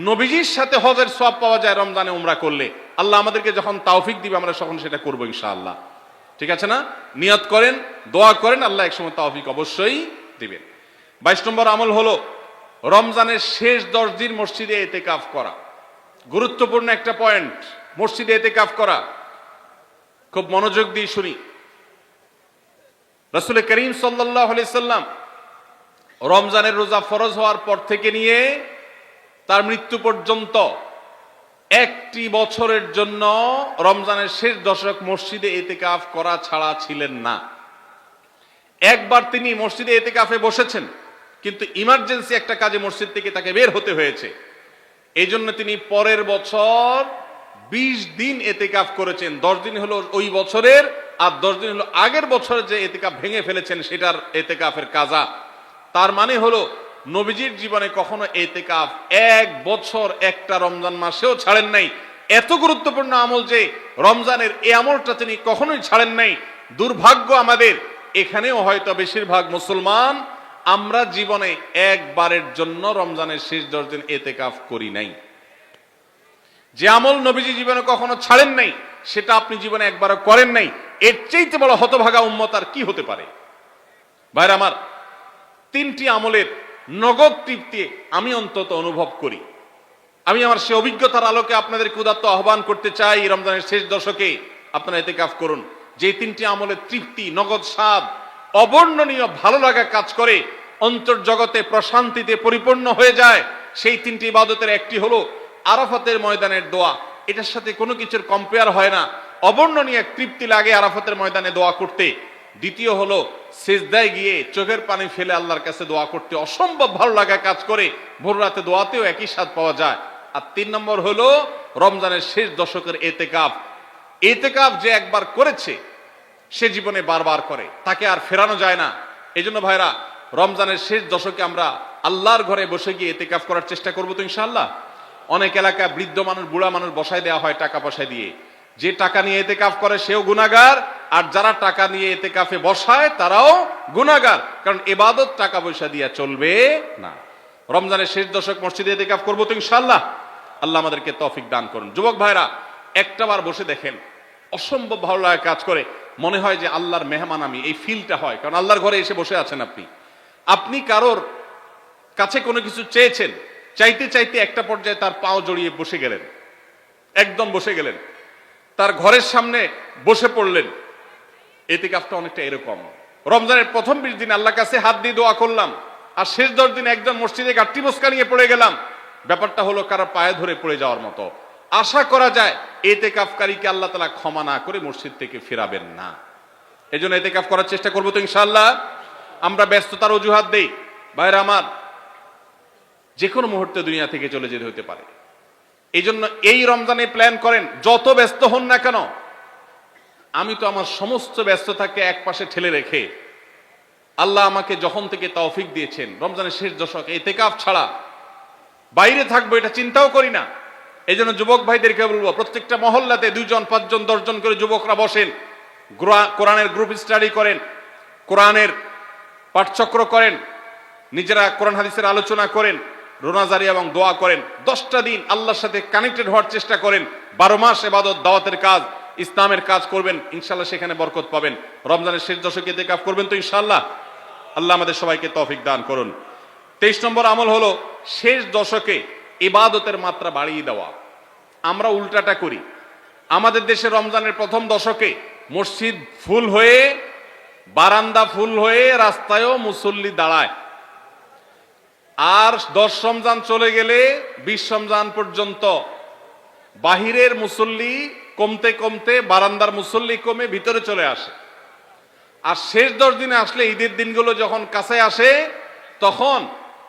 নবীজির সাথে হজের সওয়াব পাওয়া যায় রমজানে উমরা করলে। আল্লাহ আমাদেরকে যখন তৌফিক দিবে আমরা তখন সেটা করব ইনশাআল্লাহ। ঠিক আছে না? নিয়ত করেন, দোয়া করেন, আল্লাহ একসময় তৌফিক অবশ্যই দিবেন। 22 নম্বর আমল হলো রমজানের শেষ 10 দিন মসজিদে ইতিকাফ করা। গুরুত্বপূর্ণ একটা পয়েন্ট, মসজিদে ইতিকাফ করা। খুব মনোযোগ দিয়ে শুনি। রাসূল করিম সাল্লাল্লাহু আলাইহি সাল্লাম রমজানের রোজা ফরজ হওয়ার পর থেকে নিয়ে তার মৃত্যু পর্যন্ত 1টি বছরের জন্য রমজানের শেষ দশক মসজিদে ইতিকাফ করা ছাড়া ছিলেন না। একবার তিনি মসজিদে ইতিকাফে বসেছেন, কিন্তু ইমার্জেন্সি একটা কাজে মসজিদ থেকে তাকে বের হতে হয়েছে। এই জন্য তিনি পরের বছর 20 দিন ইতিকাফ করেছেন। 10 দিন হলো ওই বছরের, আর 10 দিন হলো আগের বছরে যে ইতিকাফ ভেঙে ফেলেছেন সেটার ইতিকাফের কাজা। তার মানে হলো নবীজির জীবনে কখনো ইতিকাফ 1 বছর একটা রমজান মাসেও ছাড়েন নাই। এত গুরুত্বপূর্ণ আমল যে রমজানের এই আমলটা তিনি কখনোই ছাড়েন নাই। দুর্ভাগ্য আমাদের, এখানেও হয়তো বেশিরভাগ মুসলমান আমরা জীবনে একবারের জন্য রমজানের শেষ 10 দিন ইতিকাফ করি নাই। যে আমল নবীজি জীবনে কখনো ছাড়েন নাই সেটা আপনি জীবনে একবারও করেন নাই, এর চাইতে বড় হতভাগা উম্মত আর কি হতে পারে? ভাইরা আমার, 3টি আমলের নগদ তৃপ্তি আমি অন্তত অনুভব করি। আমি আমার সে অভিজ্ঞতার আলোকে আপনাদেরকে উদাত্ত আহ্বান করতে চাই, রমজানের শেষ দশকে আপনারা ইতিকাফ করুন। যে তিনটি আমলের তৃপ্তি, নগদ স্বাদ, অবর্ণনীয় ভালো লাগা কাজ করে, অন্তর্জগতে প্রশান্তিতে পরিপূর্ণ হয়ে যায়, সেই তিনটি ইবাদতের একটি হলো আরাফাতের ময়দানের দোয়া। এটার সাথে কোনো কিছুর কম্পেয়ার হয় না, অবর্ণনীয় এক তৃপ্তি লাগে আরাফাতের ময়দানে দোয়া করতে। দ্বিতীয় হলো সিজদায় গিয়ে চোখের পানি ফেলে আল্লাহর কাছে দোয়া করতে অসম্ভব ভালো লাগা কাজ করে, ভোর রাতে দোয়াতেও একই স্বাদ পাওয়া যায়। আর 3 নম্বর হলো রমজানের শেষ দশকের এতেকাফ। এতেকাফ যে একবার করেছে সে জীবনে বারবার করে, তাকে আর ফেরানো যায় না। এই জন্য ভাইরা, রমজানের শেষ দশকে আমরা আল্লাহর ঘরে বসে গিয়ে এতেকাফ করার চেষ্টা করবো তো ইনশাআল্লাহ। অনেক এলাকায় বৃদ্ধ মানুষ, বুড়া মানুষ বসায় দেওয়া হয় টাকা পয়সা দিয়ে। যে টাকা নিয়ে এতেকাফ করে সেও গুনাহগার, আর যারা টাকা নিয়ে এতেকাফে বসায় তারাও গুনাহগার, কারণ ইবাদত টাকা পয়সা দিয়ে চলবে না। রমজানের শেষ দশক মসজিদে এতেকাফ করবো তো ইনশাআল্লাহ। আল্লাহ আমাদেরকে তৌফিক দান করুন। যুবক ভাইরা, একটাবার বসে দেখেন, অসম্ভব ভালো লাগে কাজ করে, মনে হয় যে আল্লাহর মেহমান আমি, এই ফিলটা হয়। কারণ আল্লাহর ঘরে এসে বসে আছেন আপনি কারোর কাছে কোনো কিছু চেয়েছেন, চাইতে চাইতে একটা পর্যায়ে তার পাও জড়িয়ে বসে গেলেন, একদম বসে গেলেন, তার ঘরের সামনে বসে পড়লেন। এতেকাফটা অনেকটা এরকম। রমজানের প্রথম 20 দিন আল্লাহর কাছে হাত দিয়ে দোয়া করলাম, আর শেষ 10 দিন একজন মসজিদে গাঁটটি বসকা নিয়ে পড়ে গেলাম। ব্যাপারটা হলো কারো পায়ে ধরে পড়ে যাওয়ার মতো। আশা করা যায় এতেকাফকারীকে আল্লাহ তাআলা ক্ষমা না করে মসজিদ থেকে ফেরাবেন না। এই জন্য এতেকাফ করার চেষ্টা করবো তো ইনশাআল্লাহ। আমরা ব্যস্ততার অজুহাত দেই, ভাইরা আমার, যে কোনো মুহূর্তে দুনিয়া থেকে চলে যেতে হতে পারে। এই জন্য এই রমজানে প্ল্যান করেন, যত ব্যস্ত হন না কেন। আমি তো আমার সমস্ত ব্যস্ততাকে এক পাশে ঠেলে রেখে, আল্লাহ আমাকে যখন থেকে তৌফিক দিয়েছেন, রমজানের শেষ দশক ইতিকাফ ছাড়া বাইরে থাকবো এটা চিন্তাও করি না। এই জন্য যুবক ভাইদেরকে বলবো, প্রত্যেকটা মহল্লাতে 2 জন 5 জন 10 জন করে যুবকরা বসেন, কোরআনের গ্রুপ স্টাডি করেন, কোরআনের পাঠচক্র করেন, নিজেরা কোরআন হাদিসের আলোচনা করেন, রোনাজারি এবং দোয়া করেন। 10টা দিন আল্লাহর সাথে কানেক্টেড হওয়ার চেষ্টা করেন। 12 মাস ইবাদত, দাওয়াতের কাজ, ইসলামের কাজ করবেন, ইনশাআল্লাহ সেখানে বরকত পাবেন। রমজানের শেষ দশকে ইতিকাফ করবেন তো ইনশাআল্লাহ। আল্লাহ আমাদের সবাইকে তৌফিক দান করুন। 23 নম্বর আমল হলো শেষ দশকে ইবাদতের মাত্রা বাড়িয়ে দেওয়া। আমরা উল্টাটা করি। আমাদের দেশে রমজানের প্রথম দশকে মসজিদ ফুল হয়ে, বারান্দা ফুল হয়ে, রাস্তায়ও মুসল্লি দাঁড়ায়। আর 10 রমজান চলে গেলে 20 রমজান পর্যন্ত বাহিরের মুসল্লি কমতে কমতে বারান্দার মুসল্লি কমে ভিতরে চলে আসে। আর শেষ 10 দিনে আসলে, ঈদের দিনগুলো যখন কাছে আসে, তখন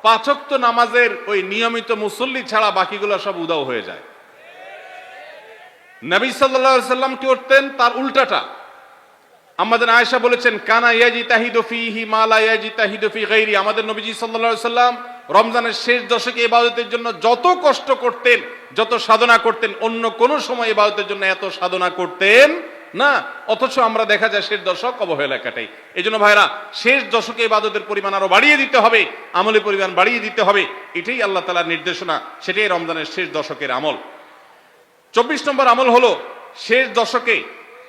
5 ওয়াক্ত নামাজের ওই নিয়মিত মুসল্লি ছাড়া বাকিগুলো সব উধাও হয়ে যায়। নবী সাল্লাল্লাহু আলাইহি ওয়াসাল্লাম কি করতেন? তার উল্টাটা। আমাদের আয়েশা বলেছেন, কানা ইয়াজিতাহিদু ফীহি মা লা ইয়াজিতাহিদু ফী গায়রি। আমাদের নবীজি সাল্লাল্লাহু আলাইহি ওয়াসাল্লাম রমজানের শেষ দশকে ইবাদতের জন্য যত কষ্ট করতেন, যত সাধনা করতেন, অন্য কোন সময় ইবাদতের জন্য এত সাধনা করতেন না। অথচ আমরা দেখা যায় শেষ দশক অবহেলা কাটাই। এই জন্য ভাইরা, শেষ দশকে ইবাদতের পরিমাণ আরো বাড়িয়ে দিতে হবে, আমলের পরিমাণ বাড়িয়ে দিতে হবে। এটাই আল্লাহ তাআলার নির্দেশনা, সেটাই রমজানের শেষ দশকের আমল। 24 নম্বর আমল হলো শেষ দশকে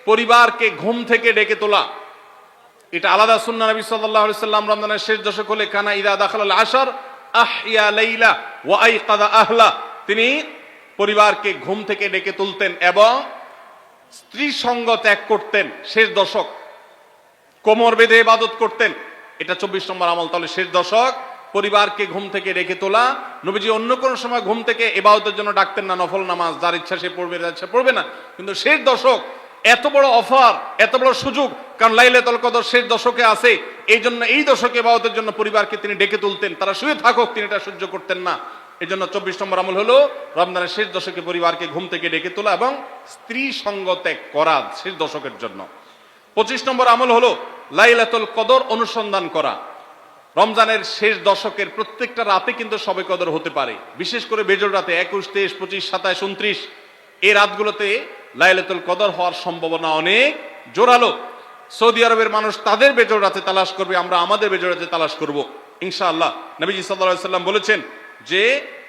পরিবারকে ঘুম থেকে ডেকে তোলা। এটা আলাদা সুন্নাহ। নবী সাল্লাল্লাহু আলাইহি ওয়াসাল্লাম রমজানের শেষ দশক হলে কানা ইযা দাখালাল আশর আহইয়া লাইলা ওয়া আইকাযা আহলা। তিনি পরিবারকে ঘুম থেকে ডেকে তুলতেন এবং স্ত্রী সঙ্গ ত্যাগ করতেন। শেষ দশক কোমর বেঁধে ইবাদত করতেন। এটা 24 নম্বর আমল। তাহলে শেষ দশক পরিবারকে ঘুম থেকে ডেকে তোলা। নবীজি অন্য কোন সময় ঘুম থেকে ইবাদতের জন্য ডাকতেন না, নফল নামাজ যার ইচ্ছা সে পড়বে, যার ইচ্ছা পড়বে না। কিন্তু শেষ দশক এত বড় অফার, এত বড় সুযোগ, কারণ লাইলাতুল কদর শেষ দশকে আছে। এই জন্য এই দশকে ইবাদতের জন্য পরিবারকে তিনি ডেকে তুলতেন। তারা শুয়ে থাকুক, তিনি এটা সহ্য করতেন না। এই জন্য 24 নম্বর আমল হলো রমজানের শেষ দশকে পরিবারকে ঘুম থেকে ডেকে তোলা এবং স্ত্রী সঙ্গ ত্যাগ করা শেষ দশকের জন্য। 25 নম্বর আমল হলো লাইলাতুল কদর অনুসন্ধান করা। রমজানের শেষ দশকের প্রত্যেকটা রাতে কিন্তু শবে কদর হতে পারে, বিশেষ করে বেজর রাতে 21, 23, 25, 27, 29 এই রাতগুলোতে লাইলাতুল কদর হওয়ার সম্ভাবনা অনেক জোরালো। সৌদি আরবের মানুষ তাদের বেজর রাতে তালাশ করবে, আমরা আমাদের বেজর রাতে তালাশ করব ইনশাআল্লাহ। নবীজি সাল্লাল্লাহু আলাইহি ওয়াসাল্লাম বলেছেন যে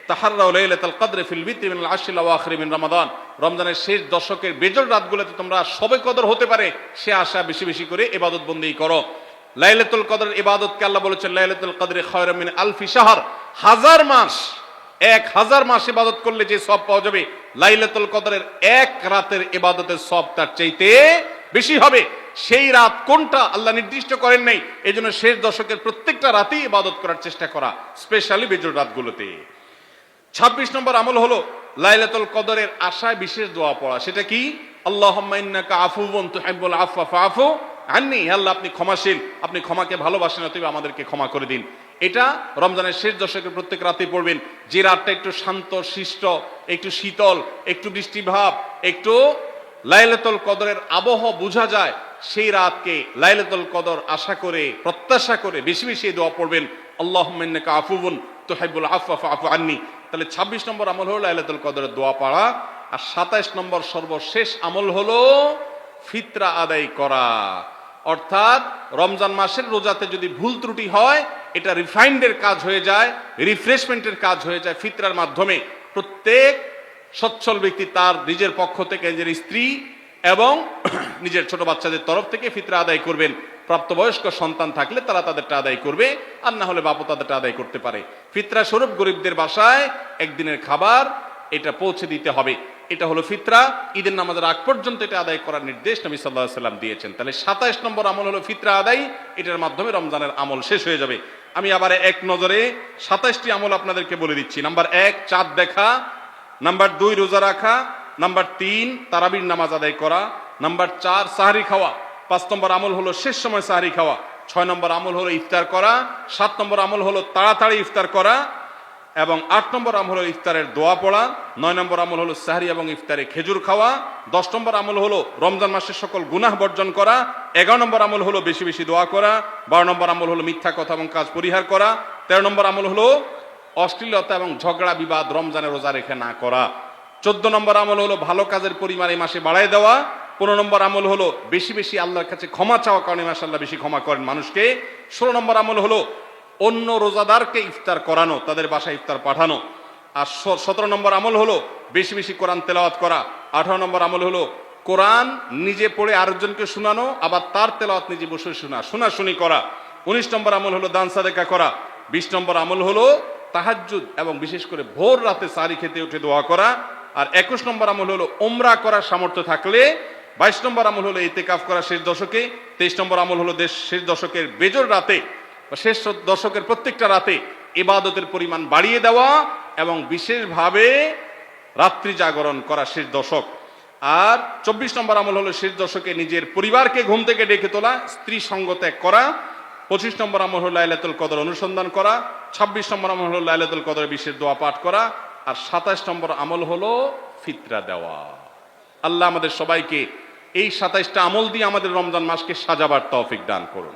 তাহাররাউ লাইলাতুল কদর ফিল বিত্রি মিনাল আশরিল আওয়াখির মিন রমাদান। রমজানের শেষ দশকের বেজর রাতগুলোতে তোমরা শবে কদর হতে পারে সে আশা বেশি বেশি করে ইবাদত বন্দেগী করো। লাইলাতুল কদরের ইবাদতকে আল্লাহ বলেছেন লাইলাতুল কদরে খায়রুম মিন আলফি শাহর, 1000 মাস, 1000 মাস ইবাদত করলে যে সওয়াব পাওয়া যাবে, লাইলাতুল কদরের এক রাতের ইবাদতের সওয়াব তার চাইতে বেশি হবে। সেই রাত কোনটা আল্লাহ নির্দিষ্ট করেন নাই, এজন্য শেষ দশকের প্রত্যেকটা রাতেই ইবাদত করার চেষ্টা করা, স্পেশালি বিজোড় রাতগুলোতে। 26 নম্বর আমল হলো লাইলাতুল কদরের আশায় বিশেষ দোয়া পড়া। সেটা কি? আল্লাহুম্মা ইন্নাকা আফুউন তুহিব্বুল আফওয়া ফাআফু আন্নী, আল্লাহ আপনি ক্ষমাশীল, আপনি ক্ষমাকে ভালোবাসেন, অতএব আমাদেরকে ক্ষমা করে দিন। এটা রমজানের শেষ দশকের প্রত্যেক রাতেই পড়বেন। যে রাতটা একটু শান্ত শিষ্ট, একটু শীতল, একটু বৃষ্টিভাব, একটু লাইলাতুল কদরের আবহ বোঝা যায়, সেই রাতকে লাইলাতুল কদর আশা করে প্রত্যাশা করে বেশি বেশি এই দোয়া পড়বেন, আল্লাহুম্মা ইন্নাকা আফুউন তুহিব্বুল আফওয়া ফাআফু আন্নী। তাহলে 26 নম্বর আমল হলো লাইলাতুল কদরের দোয়া পড়া। আর 27 নম্বর সর্বশেষ আমল হলো ফিতরা আদায় করা। অর্থাৎ রমজান মাসের রোজাতে যদি ভুল ত্রুটি হয়, এটা রিফাইন্ডের কাজ হয়ে যায়, রিফ্রেশমেন্টের কাজ হয়ে যায় ফিতরার মাধ্যমে। প্রত্যেক সচ্ছল ব্যক্তি তার নিজের পক্ষ থেকে, নিজের স্ত্রী এবং নিজের ছোট বাচ্চাদের তরফ থেকে ফিতরা আদায় করবেন। প্রাপ্তবয়স্ক সন্তান থাকলে তারা তাদেরটা আদায় করবে, আর না হলে বাপও তাদেরটা আদায় করতে পারে। ফিতরা স্বরূপ গরিবদের বাসায় একদিনের খাবার এটা পৌঁছে দিতে হবে। এটা হলো ফিতরা। ঈদের নামাজের আগ পর্যন্ত এটা আদায় করার নির্দেশ নবী সাল্লাল্লাহু আলাইহি ওয়াসাল্লাম দিয়েছেন। তাহলে 27 নম্বর আমল হলো ফিতরা আদায়। এটার মাধ্যমে রমজানের আমল শেষ হয়ে যাবে। আমি আবার এক নজরে 27টি আমল আপনাদেরকে বলে দিচ্ছি। নাম্বার 1 চাঁদ দেখা, নাম্বার 2 রোজা রাখা, নাম্বার 3 তারাবির নামাজ আদায় করা, নাম্বার 4 সাহরি খাওয়া, 5 নম্বর আমল হলো শেষ সময় সাহরি খাওয়া, 6 নম্বর আমল হলো ইফতার করা, 7 নম্বর আমল হলো তাড়াতাড়ি ইফতার করা, এবং 8 নম্বর আমল হলো ইফতারের দোয়া পড়া, 9 নম্বর আমল হলো সাহরি এবং ইফতারে খেজুর খাওয়া, 10 নম্বর আমল হলো রমজান মাসের সকল গুনাহ বর্জন করা, 11 নম্বর আমল হলো বেশি বেশি দোয়া করা, 12 নম্বর আমল হলো মিথ্যা কথা এবং কাজ পরিহার করা, 13 নম্বর আমল হলো অশ্লীলতা এবং ঝগড়া বিবাদ রমজানে রোজা রেখে না করা, 14 নম্বর আমল হলো ভালো কাজের পরিমাণ এই মাসে বাড়ায় দেওয়া, 15 নম্বর আমল হলো বেশি বেশি আল্লাহর কাছে ক্ষমা চাওয়া, কারণ মাশাআল্লাহ বেশি ক্ষমা করেন মানুষকে, 16 নম্বর আমল হলো অন্য রোজাদারকে ইফতার করানো, তাদের বাসায় ইফতার পাঠানো, আর 17 নম্বর আমল হলো বেশি বেশি কোরআন তেলাওয়াত করা, 18 নম্বর আমল হলো কোরআন নিজে পড়ে আরেকজনকে শোনানো, আবার তার তেলাওয়াত নিজে বসে শোনাশুনি করা, 19 নম্বর আমল হলো দান সাদেকা করা, 20 নম্বর আমল হলো তাহাজ্জুদ এবং বিশেষ করে ভোর রাতে সারি খেতে উঠে দোয়া করা, আর 21 নম্বর আমল হলো উমরা করার সামর্থ্য থাকলে, 22 নম্বর আমল হলো ইতিকাফ করা শেষ দশকে, 23 নম্বর আমল হলো শেষ দশকের বেজোর রাতে বা শেষ দশকের প্রত্যেকটা রাতে ইবাদতের পরিমাণ বাড়িয়ে দেওয়া এবং বিশেষভাবে রাত্রি জাগরণ করা শেষ দশক। আর 24 নম্বর আমল হলো শেষ দশকে নিজের পরিবারকে ঘুম থেকে ডেকে তোলা, স্ত্রী সঙ্গ ত্যাগ করা, 25 নম্বর আমল হলো লাইলাতুল কদর অনুসন্ধান করা, 26 নম্বর আমল হলো লাইলাতুল কদরের বিশেষ দোয়া পাঠ করা, আর 27 নম্বর আমল হলো ফিতরা দেওয়া। আল্লাহ আমাদের সবাইকে এই 27টা আমল দিয়ে আমাদের রমজান মাসকে সাজাবার তৌফিক দান করুন।